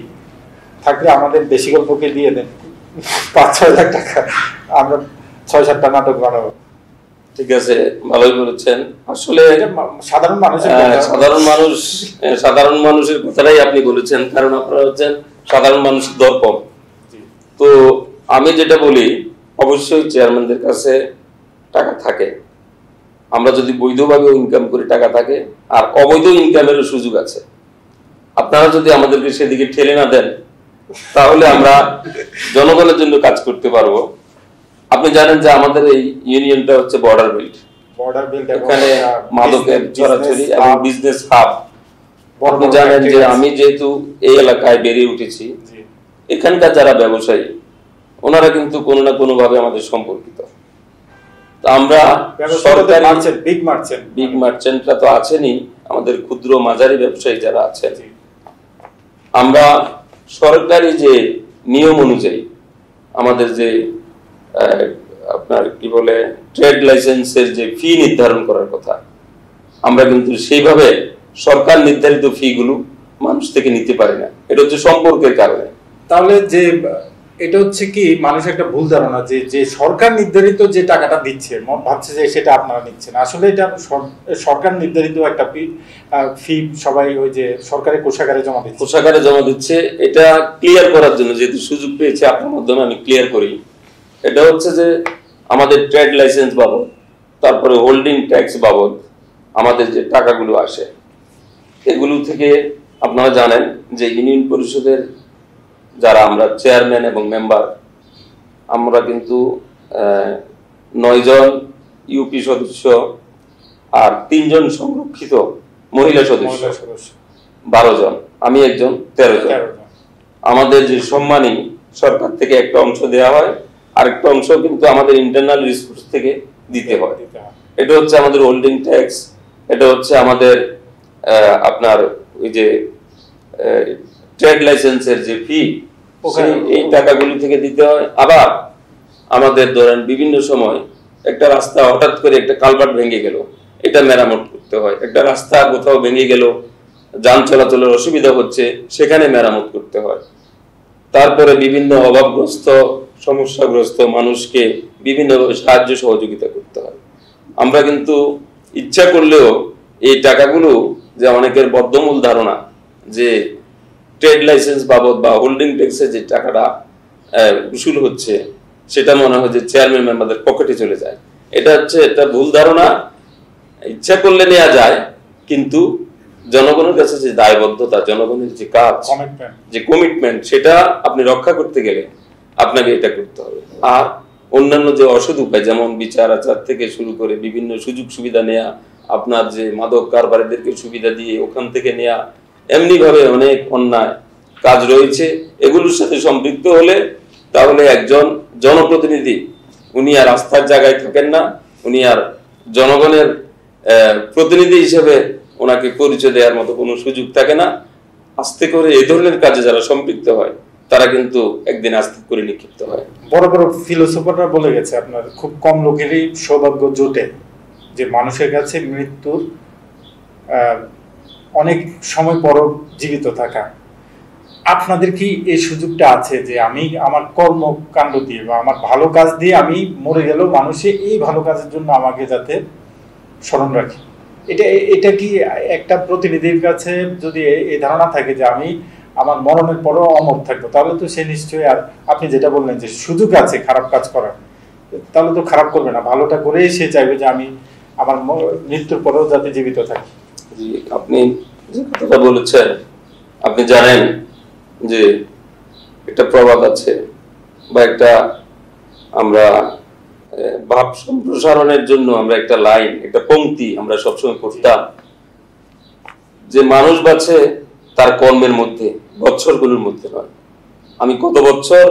থাকলে আমাদের দেশি গল্পকে দিয়ে দেন 5-6 লাখ টাকা, আমরা 6-7টা নাটক বানাবো। ঠিক আছে, ভালোই বলেছেন। আসলে সাধারণ মানুষের কথাটাই আপনি বলেছেন, কারণ আপনারা হচ্ছেন সাধারণ মানুষের দর্পণ। তো আমি যেটা বলি, অবশ্যই চেয়ারম্যানদের কাছে টাকা থাকে, আমরা যদি বৈধভাবে ইনকাম করি টাকা থাকে, আর অবৈধ ইনকামেরও সুযোগ আছে। আপনারা যদি আমাদেরকে সেদিকে ঠেলে না দেন, তাহলে আমরা জনগণের জন্য কাজ করতে পারবো। আপনি জানেন যে আমাদের এই ইউনিয়নটা হচ্ছে বর্ডার বেল্ট, এখানে মাদকের ছড়াছড়ি এবং বিজনেস হাব। আপনি জানেন যে আমি যেহেতু এই এলাকায় বেড়ে উঠেছি, এখানকার যারা ব্যবসায়ী ওনারা কিন্তু কোনো না কোনো ভাবে আমাদের সম্পর্কিত। আমরা সরকারি বিগ মার্চেন্টরা তো আছেনই, আমাদের ক্ষুদ্র মাঝারি ব্যবসায়ী যারা আছেন, আমরা সরকারি যে নিয়ম অনুযায়ী আমাদের যে আপনার কি বলে ট্রেড লাইসেন্সের যে ফি নির্ধারণ করার কথা, আমরা কিন্তু সেইভাবে সরকার নির্ধারিত ফি গুলো মানুষ থেকে নিতে পারি না। এটা হচ্ছে সম্পর্কের কারণে। তাহলে যে এটা হচ্ছে কি, মানুষ একটা ভুল ধারণা যে সরকার নির্ধারিত যে টাকাটা দিচ্ছে, ভাবছে যে সেটা আপনারা নিচ্ছেন। আসলে এটা সরকার নির্ধারিত একটা ফি, সবাই ওই যে সরকারি কোষাগারে জমা দিচ্ছে। এটা ক্লিয়ার করার জন্য, যেহেতু সুযোগ পেয়েছি আপনার মাধ্যমে আমি ক্লিয়ার করি। এটা হচ্ছে যে আমাদের ট্রেড লাইসেন্স বাবদ, তারপরে হোল্ডিং ট্যাক্স বাবদ আমাদের যে টাকাগুলো আসে, এগুলো থেকে আপনারা জানেন যে ইউনিয়ন পরিষদের যারা আমরা চেয়ারম্যান এবং মেম্বার, আমরা কিন্তু 9 জন ইউপি সদস্য আর 3 জন সংরক্ষিত মহিলা সদস্য, 12 জন, আমি একজন, 13 জন। আমাদের যে সম্মানী সরকার থেকে একটা অংশ দেওয়া হয়, আরেকটা অংশ কিন্তু আমাদের ইন্টারনাল রিসোর্স থেকে দিতে হয়। এটা হচ্ছে আমাদের হোল্ডিং ট্যাক্স, এটা হচ্ছে আমাদের আপনার ওই যে ট্রেড লাইসেন্সের যে ফি, এই টাকাগুলি থেকে দিতে হয়। আবার আমাদের ধরেন বিভিন্ন সময় একটা রাস্তা হঠাৎ করে একটা কালভার্ট ভেঙে গেল, এটা মেরামত করতে হয়। একটা রাস্তা কোথাও ভেঙে গেল, যান চলাচলের অসুবিধা হচ্ছে, সেখানে মেরামত করতে হয়। তারপরে বিভিন্ন অভাবগ্রস্ত সমস্যাগ্রস্ত মানুষকে বিভিন্নভাবে সাহায্য সহযোগিতা করতে হয়। আমরা কিন্তু ইচ্ছা করলেও এই টাকাগুলো, যে অনেকের বদ্ধমূল ধারণা যে ট্রেড লাইসেন্স বাবদ বা হোল্ডিং ট্যাক্সের যে টাকাটা উসুল হচ্ছে, সেটা মনে হয় যে চেয়ারম্যান মেম্বারদের পকেটে চলে যায়। এটা হচ্ছে একটা ভুল ধারণা। ইচ্ছা করলে নেওয়া যায়, কিন্তু জনগণের কাছে যে দায়বদ্ধতা, জনগণের যে কাজ, যে কমিটমেন্ট, সেটা আপনি রক্ষা করতে গেলে আপনাকে এটা করতে হবে। আর অন্যান্য যে অসৎ উপায়, যেমন বিচার আচার থেকে শুরু করে বিভিন্ন সুযোগ সুবিধা নেয়া, আপনার যে মাদক কারবারিদেরকে সুবিধা দিয়ে ওখান থেকে নেয়া, এমনি ভাবে অনেক অন্যায় কাজ রয়েছে। এগুলোর সাথে সম্পৃক্ত হলে তাহলে একজন জনপ্রতিনিধি উনি আর আস্থার জায়গায় থাকেন না, উনি আর জনগণের প্রতিনিধি হিসেবে ওনাকে পরিচয় দেওয়ার মতো কোনো সুযোগ থাকে না। আস্তে করে এই ধরনের কাজে যারা সম্পৃক্ত হয় তারা কিন্তু একদিন আস্তে করে নিক্ষিপ্ত হয়। বড় বড় ফিলোসফাররা বলে গেছে, আপনার খুব কম লোকেরই সৌভাগ্য জোটে যে মানুষের কাছে মৃত্যুর অনেক সময় পর জীবিত থাকা। আপনাদের কি এই সুযোগটা আছে যে আমি আমার কর্মকাণ্ড দিয়ে বা আমার ভালো কাজ দিয়ে আমি মরে গেলেও মানুষে এই ভালো কাজের জন্য আমাকে যাতে স্মরণ রাখে? এটা কি একটা প্রতিনিধির কাছে যদি এই ধারণা থাকে যে আমি আমার মরণের পরও অমর থাকবো, তাহলে তো সে নিশ্চয়ই, আর আপনি যেটা বললেন যে সুযোগ আছে খারাপ কাজ করার, তাহলে তো খারাপ করবে না, ভালোটা করেই সে চাইবে যে আমি আমার মৃত্যুর পরেও যাতে জীবিত থাকি। আপনি যে কথাটা বলেছেন, আপনি জানেন যে একটা প্রবাদ আছে বা একটা আমরা ভাব সম্প্রসারণের জন্য আমরা একটা লাইন, একটা পংক্তি আমরা সবসময় পড়তাম যে মানুষ বাঁচে তার কর্মের মধ্যে, বছরগুলোর মধ্যে নয়। আমি কত বছর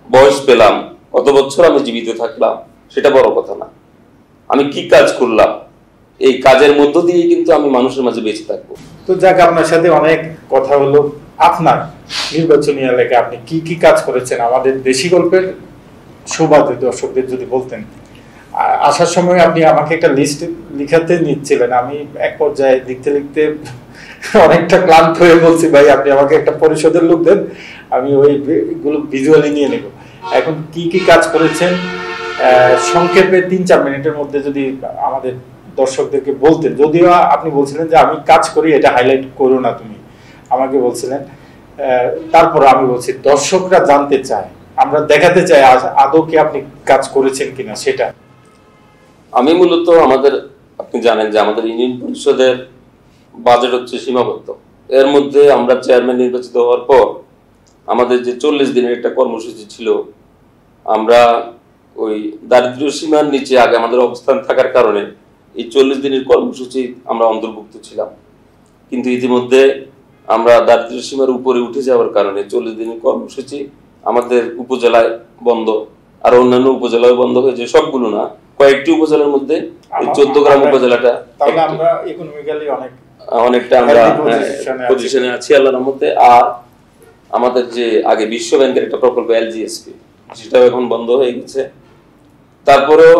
বয়স পেলাম, কত বছর আমি জীবিত থাকলাম, সেটা বড় কথা না, আমি কি কাজ করলাম, এই কাজের মধ্য দিয়ে কিন্তু আমি মানুষের মাঝে বেঁচে থাকবো। তো যাক, আপনার সাথে অনেক কথা হলো। আপনার নির্বাচনী এলাকায় আপনি কি কি কাজ করেছেন আমাদের দেশি গল্পের সৌভাগ্য দর্শকদের যদি বলতেন। আসার সময় আপনি আমাকে একটা লিস্ট লিখাতে নিচ্ছিলেন, আমি এক পর্যায়ে লিখতে লিখতে অনেকটা ক্লান্ত হয়ে বলছি ভাই আপনি আমাকে একটা পরিষদের লোক দেন, আমি ওইগুলো ভিজুয়ালি নিয়ে নেব। এখন কি কি কাজ করেছেন সংক্ষেপে 3-4 মিনিটের মধ্যে যদি আমাদের দর্শকদেরকে বলতেন, যদিও আপনি বলছিলেন যে আমি কাজ করি এটা হাইলাইট করো না, তুমি আমাকে বলছিলেন, তারপর আমি বলছি দর্শকরা জানতে চায়, আমরা দেখাতে চাই আদৌ কি আপনি কাজ করেছেন কিনা সেটা। আমি মূলত আপনি জানেন যে আমাদের ইউনিয়ন পরিষদের বাজেট হচ্ছে সীমাবদ্ধ। এর মধ্যে আমরা চেয়ারম্যান নির্বাচিত হওয়ার পর আমাদের যে 40 দিনের একটা কর্মসূচি ছিল, আমরা ওই দারিদ্র্য সীমার নিচে আগে আমাদের অবস্থান থাকার কারণে এই 40 দিনের কর্মসূচি আমরা অন্তর্ভুক্ত ছিলাম। কিন্তু ইতিমধ্যে আমরা দারিদ্র্য সীমার উপরে উঠে যাওয়ার কারণে 40 দিনের কর্মসূচি আমাদের উপজেলায় বন্ধ, আর অন্যান্য উপজেলায় বন্ধ হয়েছে, সবগুলো না, কয়েকটি উপজেলার মধ্যে এই 14 গ্রাম উপজেলাটা অনেকটা আমরা পজিশনে আছি আল্লাহর রহমতে। আর আমাদের যে আগে বিশ্ব ব্যাংকের একটা প্রকল্প এলজিএসপি, সেটাও এখন বন্ধ হয়ে গেছে। তারপরেও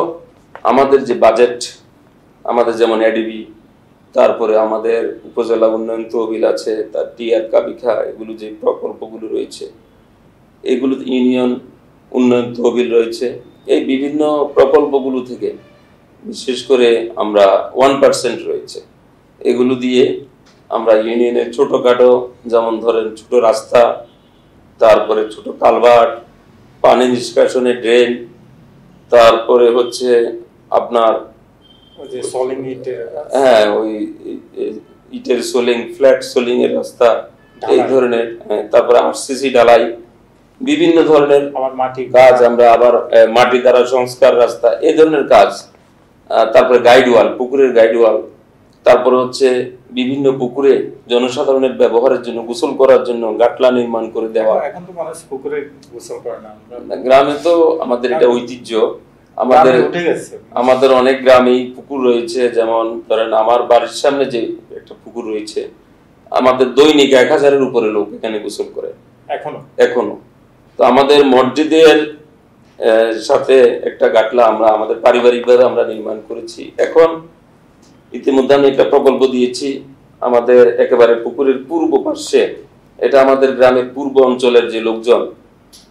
আমাদের যে বাজেট, আমাদের যেমন এডিবি, তারপরে আমাদের উপজেলা উন্নয়ন তহবিল আছে, তার টিআর কাবিখা, এগুলো যে প্রকল্পগুলো রয়েছে, এগুলো ইউনিয়ন উন্নয়ন তহবিল রয়েছে, এই বিভিন্ন প্রকল্পগুলো থেকে বিশেষ করে আমরা 1% রয়েছে, এগুলো দিয়ে আমরা ইউনিয়নের ছোটখাটো, যেমন ধরেন ছোট রাস্তা, তারপরে ছোট কালভার্ট, পানি নিষ্কাশনের ড্রেন, তারপরে হচ্ছে আপনার হ্যাঁ ওই ইটের সোলিং, ফ্ল্যাট সোলিং এর রাস্তা, এই ধরনের, তারপরে আরসিসি ঢালাই, বিভিন্ন ধরনের কাজ, আমরা আবার মাটি দ্বারা সংস্কার রাস্তা, এই ধরনের কাজ, তারপরে গাইড ওয়াল, পুকুরের গাইড ওয়াল, তারপরে হচ্ছে বিভিন্ন পুকুরে জনসাধারণের ব্যবহারের জন্য, গোসল করার জন্য গাটলা নির্মাণ করে দেওয়া। এখন তো মানুষ পুকুরে গোসল করে না, গ্রামে তো আমাদের এটা ঐতিহ্য। আমাদের অনেক গ্রামেই পুকুর রয়েছে, যেমন ধরেন আমার বাড়ির সামনে যে একটা পুকুর রয়েছে, আমাদের দৈনিক 1000-এর উপরে লোক এখানে গোসল করে এখনো। তো আমাদের মসজিদের সাথে একটা গাটলা আমরা আমাদের পারিবারিকভাবে আমরা নির্মাণ করেছি। এখন ইতিমধ্যে আমি একটা প্রকল্প দিয়েছি আমাদের একেবারে পুকুরের পূর্ব পার্শ্বে, এটা আমাদের গ্রামের পূর্ব অঞ্চলের যে লোকজন,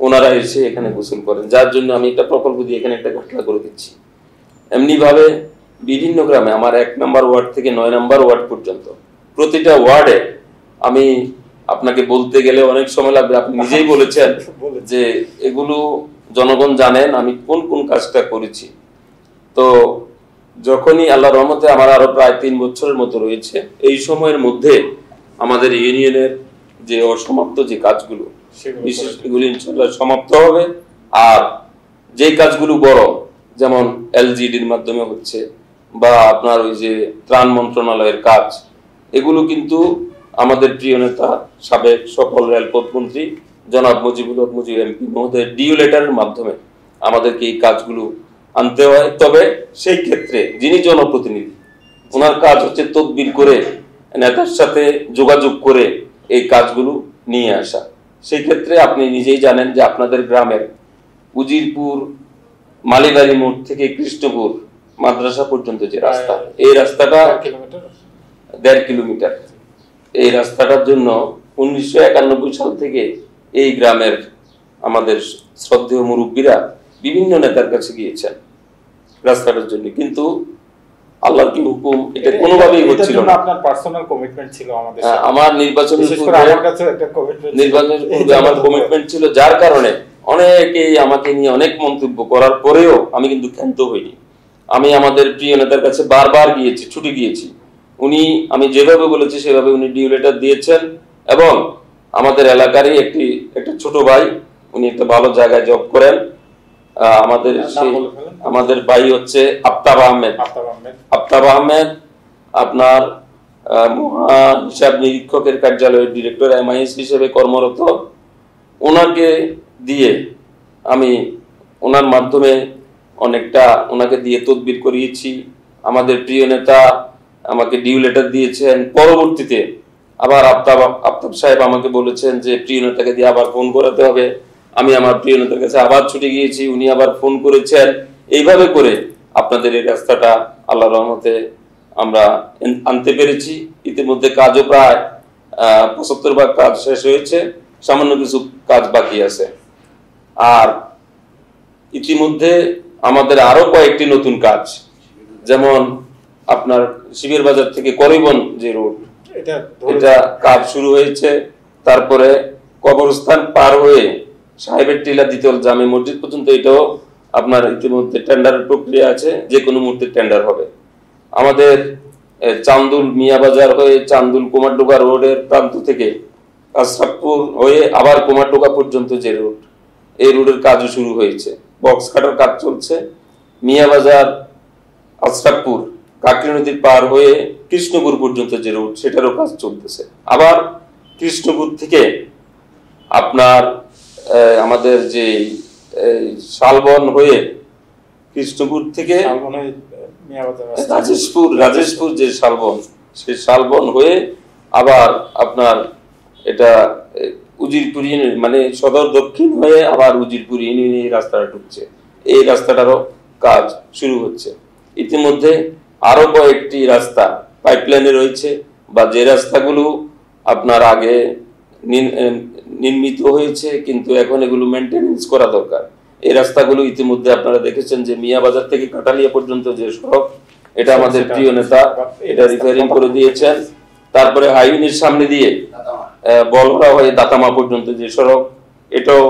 ওনারা এসে এখানে গোসল করেন, যার জন্য আমি একটা প্রকল্প দিয়ে এখানে একটা গাটলা করে দিচ্ছি। এমনি ভাবে বিভিন্ন গ্রামে আমার 1 নম্বর ওয়ার্ড থেকে 9 নম্বর ওয়ার্ড পর্যন্ত প্রতিটা ওয়ার্ডে, আমি আপনাকে বলতে গেলে অনেক সময় লাগবে, আপনি নিজেই বলেছেন যে এগুলো জনগণ জানেন আমি কোন কোন কাজটা করেছি। তো যখনই আল্লাহর রহমতে আমার আরো প্রায় 3 বছরের মতো রয়েছে, এই সময়ের মধ্যে আমাদের ইউনিয়নের যে অসমাপ্ত যে কাজগুলো, বিশেষ এগুলো ইনশাআল্লাহ সমাপ্ত হবে। আর যে কাজগুলো বড়, যেমন এলজিডির মাধ্যমে হচ্ছে, বা আপনার ওই যে ত্রাণ মন্ত্রণালয়ের কাজ, এগুলো কিন্তু আমাদের প্রিয় নেতা সাবেক সফল রেলপথ মন্ত্রী জনাব মুজিবুল হক মুজিব এমপি মহোদয়ের ডিউ লেটারের মাধ্যমে আমাদেরকে এই কাজগুলো আনতে হয়। তবে সেই ক্ষেত্রে যিনি জনপ্রতিনিধি, ওনার কাজ হচ্ছে তদবির করে নেতার সাথে যোগাযোগ করে এই কাজগুলো নিয়ে আসা। সেই ক্ষেত্রে আপনি নিজেই জানেন যে আপনাদের গ্রামের উজিরপুর মালিবাড়ি মোড় থেকে কৃষ্ণপুর মাদ্রাসা পর্যন্ত যে রাস্তা, এই রাস্তাটা 1.5 কিলোমিটার। এই রাস্তাটার জন্য 1991 সাল থেকে এই গ্রামের আমাদের শ্রদ্ধেয় মুরব্বীরা বিভিন্ন নেতার কাছে গিয়েছেন রাস্তাটার জন্য, কিন্তু আল্লাহর কি হুকুম, এটা কোনোভাবেই হচ্ছিল না। আপনার পার্সোনাল কমিটমেন্ট ছিল আমাদের, আমার নির্বাচনের পূর্বে আমার কমিটমেন্ট ছিল, যার কারণে অনেকেই আমাকে নিয়ে অনেক মন্তব্য করার পরেও আমি কিন্তু ক্ষান্ত হইনি। আমি আমাদের প্রিয় নেতার কাছে বারবার গিয়েছি, ছুটি গিয়েছি, উনি আমি যেভাবে বলেছি সেভাবে উনি ডিউ লেটার দিয়েছেন। এবং আমাদের এলাকারই একটা ছোট ভাই, উনি একটা ভালো জায়গায় জব করেন, আমাদের ভাই হচ্ছে আফতাব আহমেদ, আপনার মহা হিসাব নিরীক্ষকের কার্যালয়ের ডিরেক্টর MIS হিসেবে কর্মরত। ওনাকে দিয়ে আমি ওনার মাধ্যমে অনেকটা ওনাকে দিয়ে তদবির করিয়েছি। আমাদের প্রিয় নেতা আমাকে ডিউ লেটার দিয়েছেন। পরবর্তীতে আবার আফতাব সাহেব আমাকে বলেছেন যে প্রিয় নেতাকে দিয়ে আবার ফোন করাতে হবে। আমি আমার প্রিয় নেতার কাছে আবার ছুটে গিয়েছি, উনি আবার ফোন করেছেন। এইভাবে করে আপনাদের এই রাস্তাটা আল্লাহর রহমতে আমরা আনতে পেরেছি। ইতিমধ্যে কাজও প্রায় 75% কাজ শেষ হয়েছে, সামান্য কিছু কাজ বাকি আছে। আর ইতিমধ্যে আমাদের আরো কয়েকটি নতুন কাজ, যেমন আপনার শিবির বাজার থেকে করিবন যে রোড, এটা কাজ শুরু হয়েছে। তারপরে কবরস্থান পার হয়ে সাহেবের টিলা দ্বিতল জামে মসজিদ পর্যন্ত এটাও আপনার ইতিমধ্যে টেন্ডারের প্রক্রিয়া আছে, যে কোনো মুহূর্তে টেন্ডার হবে। আমাদের চান্দুল মিয়াবাজার হয়ে চান্দুল কুমারডোগা রোডের প্রান্ত থেকে আশরাফপুর হয়ে আবার কুমারডোগা পর্যন্ত যে রোড, এই রোডের কাজও শুরু হয়েছে, বক্স কাটার কাজ চলছে। মিয়াবাজার আশরাফপুর কাকরি নদীর পার হয়ে কৃষ্ণপুর পর্যন্ত যে রোড, সেটারও কাজ চলতেছে। আবার কৃষ্ণপুর থেকে আপনার আমাদের যে শালবন হয়ে কৃষ্ণপুর থেকে রাজেশপুর যে শালবন, সেই শালবন হয়ে আবার আপনার এটা উজিরপুর ইউনিয়ন মানে সদর দক্ষিণ হয়ে আবার উজিরপুর ইউনিয়নে এই রাস্তাটা ঢুকছে, এই রাস্তাটারও কাজ শুরু হচ্ছে। ইতিমধ্যে আরো কয়েকটি রাস্তা পাইপলাইনে রয়েছে, বা যে রাস্তাগুলো আপনার আগে নির্মিত হয়েছে কিন্তু এখন এগুলো মেনটেনেন্স করা দরকার। এই রাস্তাগুলো ইতিমধ্যে আপনারা দেখেছেন যে মিয়াবাজার থেকে কাটালিয়া পর্যন্ত যে সড়ক, এটা আমাদের প্রিয় নেতা এটা রিপেয়ারিং করে দিয়েছেন। তারপরে হাইওয়ের সামনে দিয়ে বলরা হয়ে দাতামা পর্যন্ত যে সড়ক, এটাও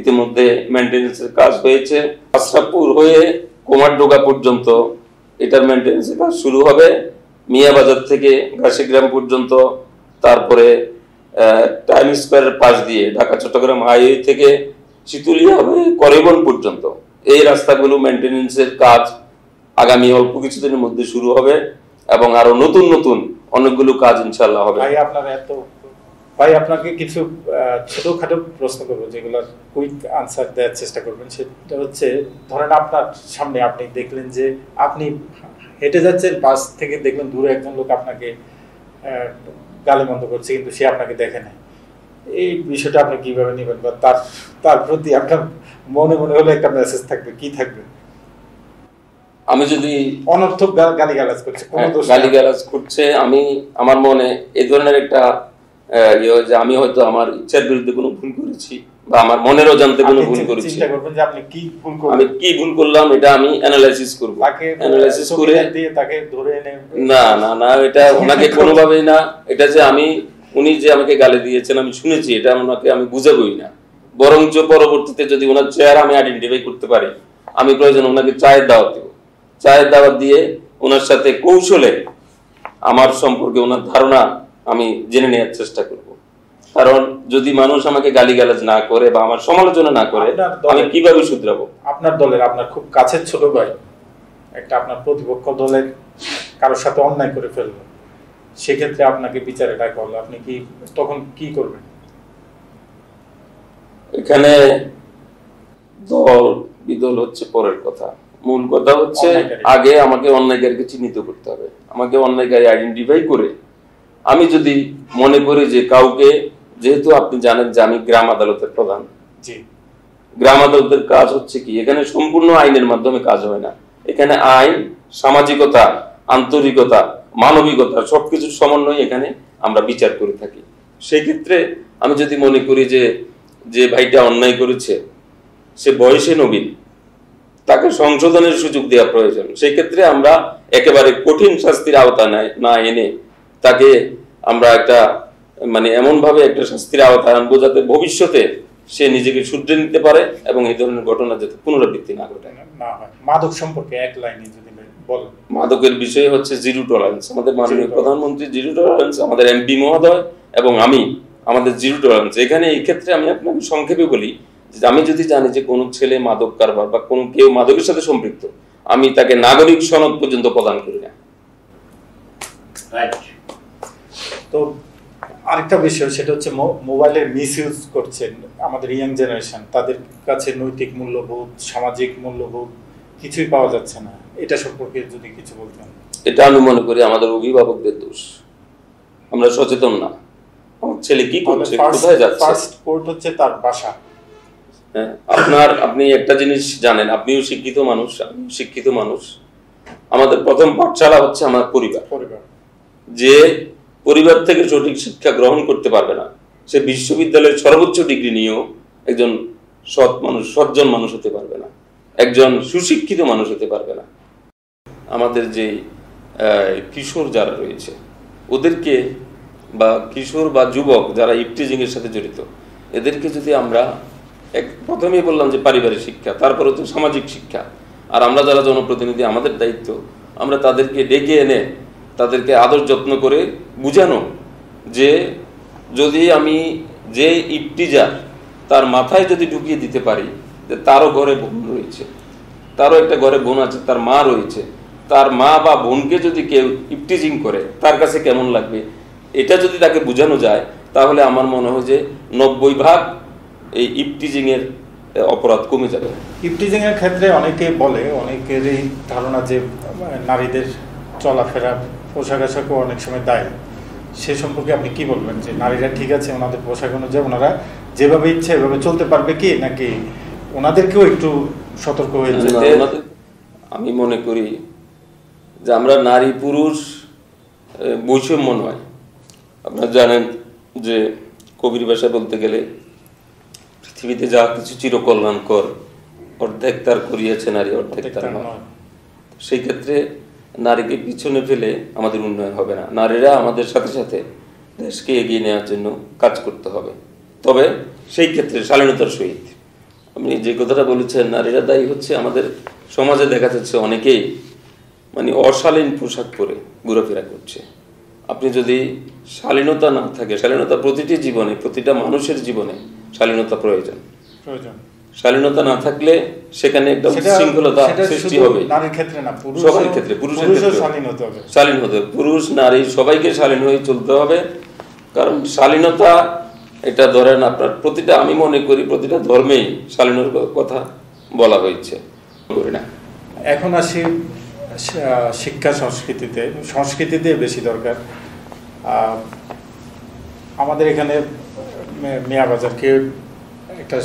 ইতিমধ্যে মেনটেনেন্সের কাজ হয়েছে। আশরাফপুর হয়ে কুমারডোগা পর্যন্ত এটার মেনটেনেন্সের কাজ শুরু হবে। মিয়াবাজার থেকে ঘাসিগ্রাম পর্যন্ত, তারপরে টাইম স্কোয়ারের পাশ দিয়ে ঢাকা চট্টগ্রাম হাইওয়ে থেকে চিতুলিয়া হয়ে করিবন পর্যন্ত এই রাস্তাগুলো মেনটেনেন্সের কাজ আগামী অল্প কিছুদিনের মধ্যে শুরু হবে, এবং আরো নতুন নতুন অনেকগুলো কাজ ইনশাআল্লাহ হবে। ভাই আপনাকে কিছু ছোটখাটো প্রশ্ন করবো, যেগুলো কুইক আনসার দেওয়ার চেষ্টা করবেন। সেটা হচ্ছে, ধরেন আপনার সামনে আপনি দেখলেন যে আপনি হেঁটে যাচ্ছেন, বাস থেকে দেখলেন দূরে একজন লোক আপনাকে গালিমন্দ করছে, কিন্তু সে আপনাকে দেখে নাই। এই বিষয়টা আপনি কিভাবে নেবেন, বা তার প্রতি আপনার মনে মনে হলে একটা মেসেজ থাকবে, কি থাকবে? আমি যদি অনর্থক গালিগালাজ করছে, আমি আমার মনে এই ধরনের একটা যে আমি হয়তো আমার ইচ্ছার বিরুদ্ধে কোনো ভুল করেছি, বা আমার মনের অজান্তে কোনো ভুল করেছি, চিন্তা করবেন যে আপনি কি ভুল করলেন, আমি কি ভুল করলাম, এটা আমি অ্যানালাইসিস করব। অ্যানালাইসিস করে দিয়ে তাকে ধরে এনে না এটা ওনাকে কোনোভাবেই না, এটা যে উনি যে আমাকে গালি দিয়েছেন আমি শুনেছি, এটা ওনাকে আমি বুঝাবই না। বরঞ্চ পরবর্তীতে যদি ওনার চেহারা আমি আইডেন্টিফাই করতে পারি, আমি প্রয়োজন ওনাকে চায়ের দাওয়াত দেব, চায়ের দাওয়াত দিয়ে ওনার সাথে কৌশলে আমার সম্পর্কে ওনার ধারণা আমি জেনে নেওয়ার চেষ্টা করব। কারণ যদি মানুষ আমাকে গালিগালাজ না করে বা আমার সমালোচনা না করে, আমি কিভাবে শুধরাবো? আপনার দলের আপনার খুব কাছের ছোট ভাই একটা আপনার প্রতিপক্ষ দলের কারোর সাথে অন্যায় করে ফেললো, সেক্ষেত্রে আপনাকে বিচারে ডাকা হলো, আপনি কি তখন কি করবেন? এখানে দল বিদল হচ্ছে পরের কথা, মূল কথা হচ্ছে আগে আমাকে অন্যায়কারীকে চিহ্নিত করতে হবে। আমাকে অন্যায়কারী আইডেন্টিফাই করে আমি যদি মনে করি যে কাউকে, যেহেতু আপনি জানেন যে আমি গ্রাম আদালতের প্রধান, গ্রাম আদালতের কাজ হচ্ছে কি, এখানে সম্পূর্ণ আইনের মাধ্যমে কাজ হয় না। এখানে আইন, সামাজিকতা, আন্তরিকতা, মানবিকতা সবকিছুর সমন্বয়ে এখানে আমরা বিচার করে থাকি। সেই ক্ষেত্রে আমি যদি মনে করি যে ভাইটা অন্যায় করেছে, সে বয়সে নবীন, তাকে সংশোধনের সুযোগ দেওয়া প্রয়োজন, সেই ক্ষেত্রে আমরা একেবারে কঠিন শাস্তির আওতা না এনে তাকে আমরা একটা মানে এমন ভাবে একটা শাস্তির আওতায় আনবো যাতে ভবিষ্যতে সে নিজেকে শুধরে নিতে পারে এবং এই ধরনের ঘটনা যাতে পুনরাবৃত্তি না ঘটে। মাদক সম্পর্কে এক লাইনে যদি বলেন। মাদকের বিষয় হচ্ছে জিরো টলারেন্স। আমাদের মাননীয় প্রধানমন্ত্রী জিরো টলারেন্স, আমাদের এমপি মহোদয় এবং আমি, আমাদের জিরো টলারেন্স। এখানে এই ক্ষেত্রে আমি আপনাকে সংক্ষেপে বলি, আমি যদি জানি যে কোনো ছেলে মাদক কারবার বা কোনো কেউ মাদকের সাথে সম্পৃক্ত, আমি তাকে নাগরিক সনদ পর্যন্ত প্রদান করি না। তো আরেকটা বিষয়, সেটা হচ্ছে মোবাইলের মিসইউজ করছেন আমাদের ইয়াং জেনারেশন, তাদের কাছে নৈতিক মূল্যবোধ, সামাজিক মূল্যবোধ কিছুই পাওয়া যাচ্ছে না, এটা সম্পর্কে যদি কিছু বলতেন। এটা আমি মনে করি আমাদের অভিভাবকদের দোষ, আমরা সচেতন না। আমার ছেলে কি করছে, কোথায় যাচ্ছে, ফার্স্ট পোর্ট হচ্ছে তার বাসা। হ্যাঁ, আপনি একটা জিনিস জানেন, আপনিও শিক্ষিত মানুষ, আমিও শিক্ষিত মানুষ, আমাদের প্রথম পাঠশালা হচ্ছে আমার পরিবার। যে পরিবার থেকে সঠিক শিক্ষা গ্রহণ করতে পারবে না, সে বিশ্ববিদ্যালয়ের সর্বোচ্চ ডিগ্রি নিয়েও একজন সজ্জন মানুষ হতে পারবে না, একজন সুশিক্ষিত মানুষ হতে পারবে না। আমাদের যে কিশোর যারা রয়েছে ওদেরকে, বা কিশোর বা যুবক যারা ইফটিজিং এর সাথে জড়িত, এদেরকে যদি আমরা প্রথমেই বললাম যে পারিবারিক শিক্ষা, তারপর হচ্ছে সামাজিক শিক্ষা, আর আমরা যারা জনপ্রতিনিধি আমাদের দায়িত্ব আমরা তাদেরকে ডেকে এনে তাদেরকে আদর যত্ন করে বুঝানো যে যদি আমি যে ইফটিজার তার মাথায় যদি ঢুকিয়ে দিতে পারি যে তারও ঘরে বোন রয়েছে, তারও একটা ঘরে বোন আছে, তার মা রয়েছে, তার মা বা বোনকে যদি কেউ ইফটিজিং করে তার কাছে কেমন লাগবে, এটা যদি তাকে বোঝানো যায় তাহলে আমার মনে হয় যে 90% এই ইফটিজিং এর অপরাধ কমে যাবে। ইফটিজিং এর ক্ষেত্রে অনেকে বলে, অনেকেরই ধারণা যে নারীদের চলাফেরা পোশাক আশাকও অনেক সময় দায়ী। সে সম্পর্কে আপনি কি বলবেন, যে নারীরা ঠিক আছে ওনাদের পোশাক অনুযায়ী ওনারা যেভাবে ইচ্ছে এভাবে চলতে পারবে কি, নাকি ওনাদেরকেও একটু সতর্ক হয়ে যেতে? আমি মনে করি যে আমরা নারী পুরুষ বৈষম্য নয়। আপনারা জানেন যে কবির ভাষা বলতে গেলে পৃথিবীতে যা কিছু চিরকল্যাণকর অর্ধেক তার করিয়েছে নারী, অর্ধেক তার নয়। সেই ক্ষেত্রে নারীকে পিছনে ফেলে আমাদের উন্নয়ন হবে না। নারীরা আমাদের সাথে সাথে দেশকে এগিয়ে নেওয়ার জন্য কাজ করতে হবে, তবে সেই ক্ষেত্রে শালীনতার সহিত। আপনি যে কথাটা বলেছেন নারীরা দায়ী হচ্ছে, আমাদের সমাজে দেখা যাচ্ছে অনেকেই মানে অশালীন পোশাক পরে ঘোরাফেরা করছে। আপনি যদি শালীনতা না থাকে, শালীনতা প্রতিটি জীবনে, প্রতিটা মানুষের জীবনে শালীনতা প্রয়োজন। শালীনতা না থাকলে সেখানে একটা উচ্ছৃঙ্খলতা সৃষ্টি হবে। নারীর ক্ষেত্রে না, সবার ক্ষেত্রে, পুরুষের ক্ষেত্রে শালীন হতে হবে। পুরুষ নারী সবাইকে শালীন হয়ে চলতে হবে। কারণ শালীনতা এটা ধরেন আপনার প্রতিটা, আমি মনে করি প্রতিটা ধর্মেই শালীনতার কথা বলা হয়েছে। এখন আসি শিক্ষা সংস্কৃতিতে বেশি দরকার। আমাদের এখানে মিয়াবাজারকে একটা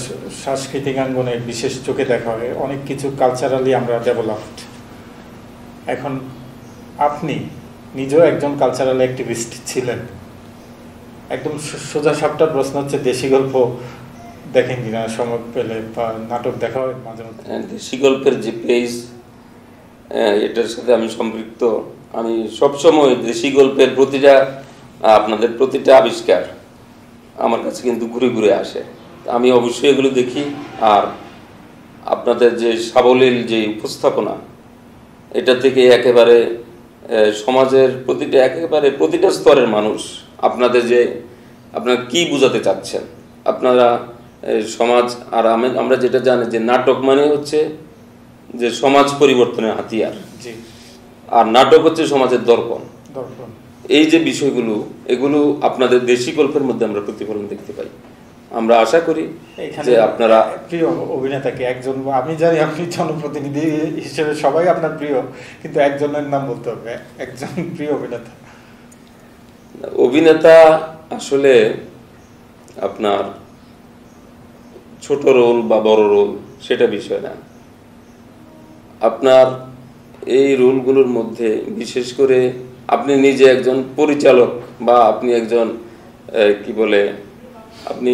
সাংস্কৃতিক অঙ্গনে বিশেষ চোখে দেখা হয়, অনেক কিছু কালচারালি আমরা ডেভেলপড। এখন আপনি নিজেও একজন কালচারাল অ্যাক্টিভিস্ট ছিলেন। একদম সোজা সাপটা প্রশ্ন হচ্ছে, দেশি গল্প দেখেন কিনা সময় পেলে, বা নাটক দেখা হয় মাঝে মধ্যে? দেশি গল্পের যে পেজ, এটার সাথে আমি সম্পৃক্ত। আমি সবসময় দেশি গল্পের প্রতিটা, আপনাদের প্রতিটা আবিষ্কার আমার কাছে কিন্তু ঘুরে ঘুরে আসে। আমি অবশ্যই এগুলো দেখি। আর আপনাদের যে সাবলীল যে উপস্থাপনা, এটা থেকে একেবারে সমাজের প্রতিটা স্তরের মানুষ আপনারা কি বোঝাতে চাচ্ছেন, আপনারা সমাজ। আর আমরা যেটা জানি যে নাটক মানে হচ্ছে যে সমাজ পরিবর্তনের হাতিয়ার, আর নাটক হচ্ছে সমাজের দর্পণ। এই যে বিষয়গুলো, এগুলো আপনাদের দেশি গল্পের মধ্যে আমরা প্রতিফলন দেখতে পাই। আমরা আশা করি যে আপনারা প্রিয় অভিনেতাকে একজন, আমি জানি আপনি জনপ্রতিনিধি হিসেবে সবাই আপনার প্রিয়, কিন্তু একজনের নাম বলতে হবে, একজন প্রিয় অভিনেতা। আসলে আপনার ছোট রোল বা বড় রোল সেটা বিষয় না। আপনার এই রোলগুলোর মধ্যে বিশেষ করে আপনি নিজে একজন পরিচালক, বা আপনি একজন কি বলে, আপনি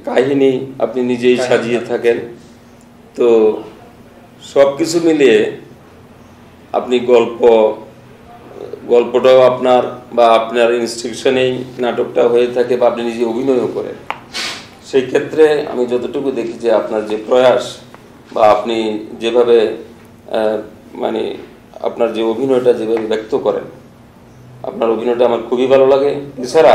কাহিনী আপনি নিজেই সাজিয়ে থাকেন, তো সব কিছু মিলিয়ে আপনি গল্পটাও আপনার, বা আপনার ইনস্ট্রাকশনেই নাটকটা হয়ে থাকে, বা আপনি নিজে অভিনয়ও করেন। সেই ক্ষেত্রে আমি যতটুকু দেখি যে আপনার যে প্রয়াস, বা আপনি যেভাবে মানে আপনার যে অভিনয়টা যেভাবে ব্যক্ত করেন, আপনার অভিনয়টা আমার খুবই ভালো লাগে। এছাড়া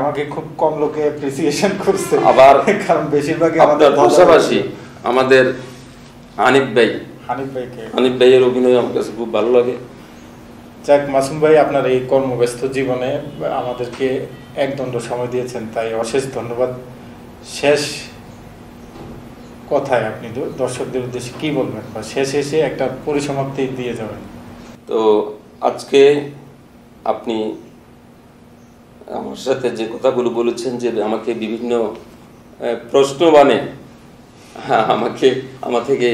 আমাকে খুব কম লোকে অ্যাপ্রিসিয়েশন করছে, আবার কারণ বেশিরভাগই আমাদের পাশাপাশি আমাদের হানিফ ভাইয়ের অভিনয় আমার কাছে খুব ভালো লাগে। যাক, মাসুম ভাই, আপনার এই কর্মব্যস্ত জীবনে আমাদেরকে একদণ্ড সময় দিয়েছেন, তাই অশেষ ধন্যবাদ। শেষ কথায় আপনি দর্শকদের উদ্দেশ্যে কি বলবেন, বা শেষে একটা পরিসমাপ্তি দিয়ে যাবেন? তো আজকে আপনি আমার সাথে যে কথাগুলো বলেছেন, যে আমাকে বিভিন্ন প্রশ্ন বানে আমার থেকে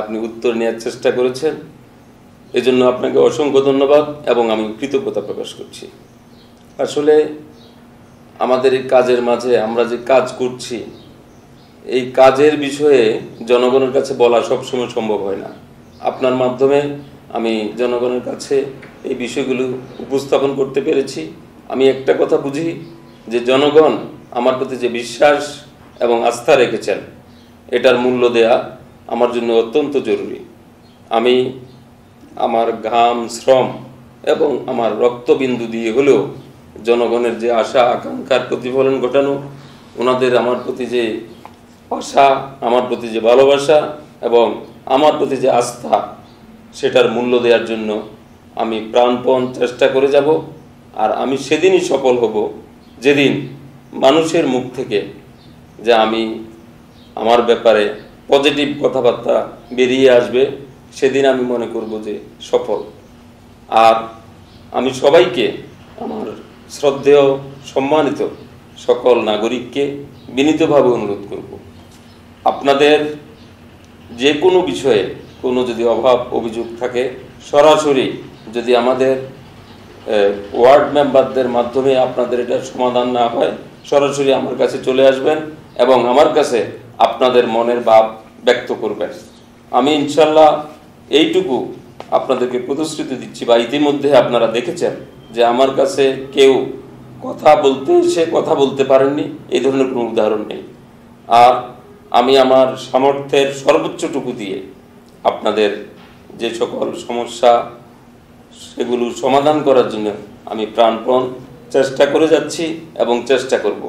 আপনি উত্তর নেওয়ার চেষ্টা করেছেন, এজন্য আপনাকে অসংখ্য ধন্যবাদ এবং আমি কৃতজ্ঞতা প্রকাশ করছি। আসলে আমাদের এই কাজের মাঝে আমরা যে কাজ করছি, এই কাজের বিষয়ে জনগণের কাছে বলা সবসময় সম্ভব হয় না। আপনার মাধ্যমে আমি জনগণের কাছে এই বিষয়গুলো উপস্থাপন করতে পেরেছি। আমি একটা কথা বুঝি যে জনগণ আমার প্রতি যে বিশ্বাস এবং আস্থা রেখেছেন, এটার মূল্য দেয়া আমার জন্য অত্যন্ত জরুরি। আমি আমার ঘাম, শ্রম এবং আমার রক্তবিন্দু দিয়ে হলেও জনগণের যে আশা আকাঙ্ক্ষার প্রতিফলন ঘটানো, ওনাদের আমার প্রতি যে আশা, আমার প্রতি যে ভালোবাসা এবং আমার প্রতি যে আস্থা, সেটার মূল্য দেওয়ার জন্য আমি প্রাণপণ চেষ্টা করে যাব। আর আমি সেদিনই সফল হব যেদিন মানুষের মুখ থেকে যে আমি আমার ব্যাপারে পজিটিভ কথাবার্তা বেরিয়ে আসবে, সেদিন আমি মনে করব যে সফল। আর আমি সবাইকে, আমার শ্রদ্ধেয় সম্মানিত সকল নাগরিককে বিনীতভাবে অনুরোধ করব, আপনাদের যে কোনো বিষয়ে কোনো যদি অভাব অভিযোগ থাকে, সরাসরি যদি আমাদের ওয়ার্ড মেম্বারদের মাধ্যমে আপনাদের এটা সমাধান না হয়, সরাসরি আমার কাছে চলে আসবেন এবং আমার কাছে আপনাদের মনের ভাব ব্যক্ত করবেন। আমি ইনশাল্লাহ এইটুকু আপনাদেরকে প্রতিশ্রুতি দিচ্ছি, বা ইতিমধ্যে আপনারা দেখেছেন যে আমার কাছে কেউ কথা বলতে এসে কথা বলতে পারেননি, এই ধরনের কোনো উদাহরণ নেই। আর আমি আমার সামর্থ্যের সর্বোচ্চটুকু দিয়ে আপনাদের যে সকল সমস্যা, সেগুলো সমাধান করার জন্য আমি প্রাণপণ চেষ্টা করে যাচ্ছি এবং চেষ্টা করব।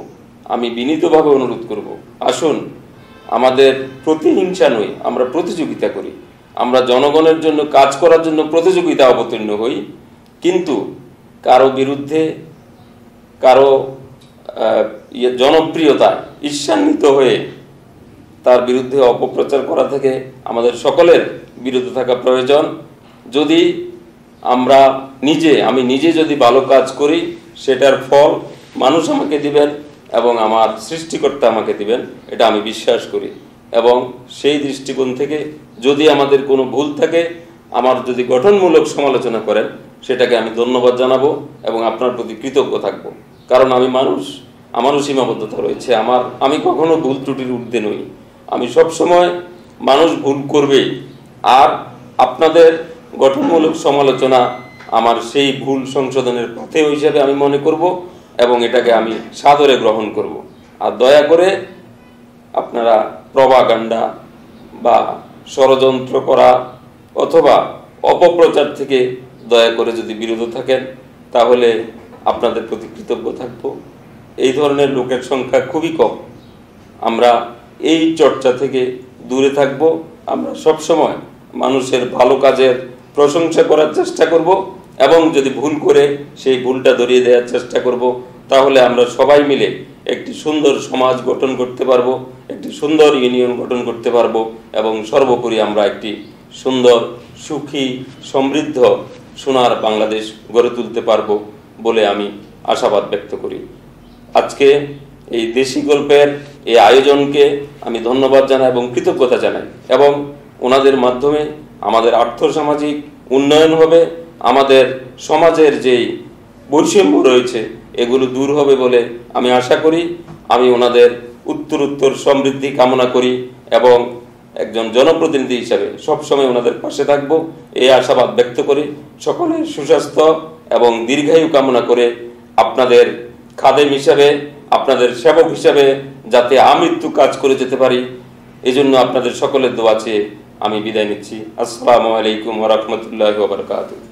আমি বিনীতভাবে অনুরোধ করব, আসুন আমাদের প্রতিহিংসা নই, আমরা প্রতিযোগিতা করি। আমরা জনগণের জন্য কাজ করার জন্য প্রতিযোগিতা অবতীর্ণ হই, কিন্তু কারো বিরুদ্ধে, কারো জনপ্রিয়তা ঈর্ষান্বিত হয়ে তার বিরুদ্ধে অপপ্রচার করা থেকে আমাদের সকলের বিরত থাকা প্রয়োজন। যদি আমি নিজে যদি ভালো কাজ করি, সেটার ফল মানুষ আমাকে দিবেন এবং আমার সৃষ্টিকর্তা আমাকে দিবেন, এটা আমি বিশ্বাস করি। এবং সেই দৃষ্টিকোণ থেকে যদি আমাদের কোনো ভুল থাকে, আমার যদি গঠনমূলক সমালোচনা করেন, সেটাকে আমি ধন্যবাদ জানাবো এবং আপনার প্রতি কৃতজ্ঞ থাকব। কারণ আমি মানুষ, আমারও সীমাবদ্ধতা রয়েছে, আমি কখনো ভুল ত্রুটির ঊর্ধ্বে নই। আমি সবসময়, মানুষ ভুল করবেই, আর আপনাদের গঠনমূলক সমালোচনা আমার সেই ভুল সংশোধনের পথে হিসেবে আমি মনে করব এবং এটাকে আমি সাদরে গ্রহণ করব। আর দয়া করে আপনারা প্রপাগান্ডা বা ষড়যন্ত্র করা অথবা অপপ্রচার থেকে দয়া করে যদি বিরত থাকেন, তাহলে আপনাদের প্রতি কৃতজ্ঞ থাকব। এই ধরনের লোকের সংখ্যা খুবই কম। আমরা এই চর্চা থেকে দূরে থাকব। আমরা সবসময় মানুষের ভালো কাজের প্রশংসা করার চেষ্টা করব এবং যদি ভুল করে সেই ভুলটা ধরিয়ে দেওয়ার চেষ্টা করব, তাহলে আমরা সবাই মিলে একটি সুন্দর সমাজ গঠন করতে পারবো, একটি সুন্দর ইউনিয়ন গঠন করতে পারবো এবং সর্বোপরি আমরা একটি সুন্দর, সুখী, সমৃদ্ধ, সোনার বাংলাদেশ গড়ে তুলতে পারবো বলে আমি আশাবাদ ব্যক্ত করি। আজকে এই দেশি গল্পের এই আয়োজনকে আমি ধন্যবাদ জানাই এবং কৃতজ্ঞতা জানাই, এবং ওনাদের মাধ্যমে আমাদের আর্থসামাজিক উন্নয়ন হবে, আমাদের সমাজের যেই বৈষম্য রয়েছে এগুলো দূর হবে বলে আমি আশা করি। আমি ওনাদের উত্তরোত্তর সমৃদ্ধি কামনা করি এবং একজন জনপ্রতিনিধি হিসাবে সবসময় ওনাদের পাশে থাকবো, এই আশাবাদ ব্যক্ত করি। সকলের সুস্বাস্থ্য এবং দীর্ঘায়ু কামনা করে আপনাদের খাদেম হিসাবে, আপনাদের সেবক হিসাবে যাতে আমৃত্যু কাজ করে যেতে পারি, এজন্য আপনাদের সকলের দোয়া চেয়ে আমি বিদায় নিচ্ছি। আসসালামু আলাইকুম ওয়া রাহমাতুল্লাহি ওয়া বারাকাতুহু।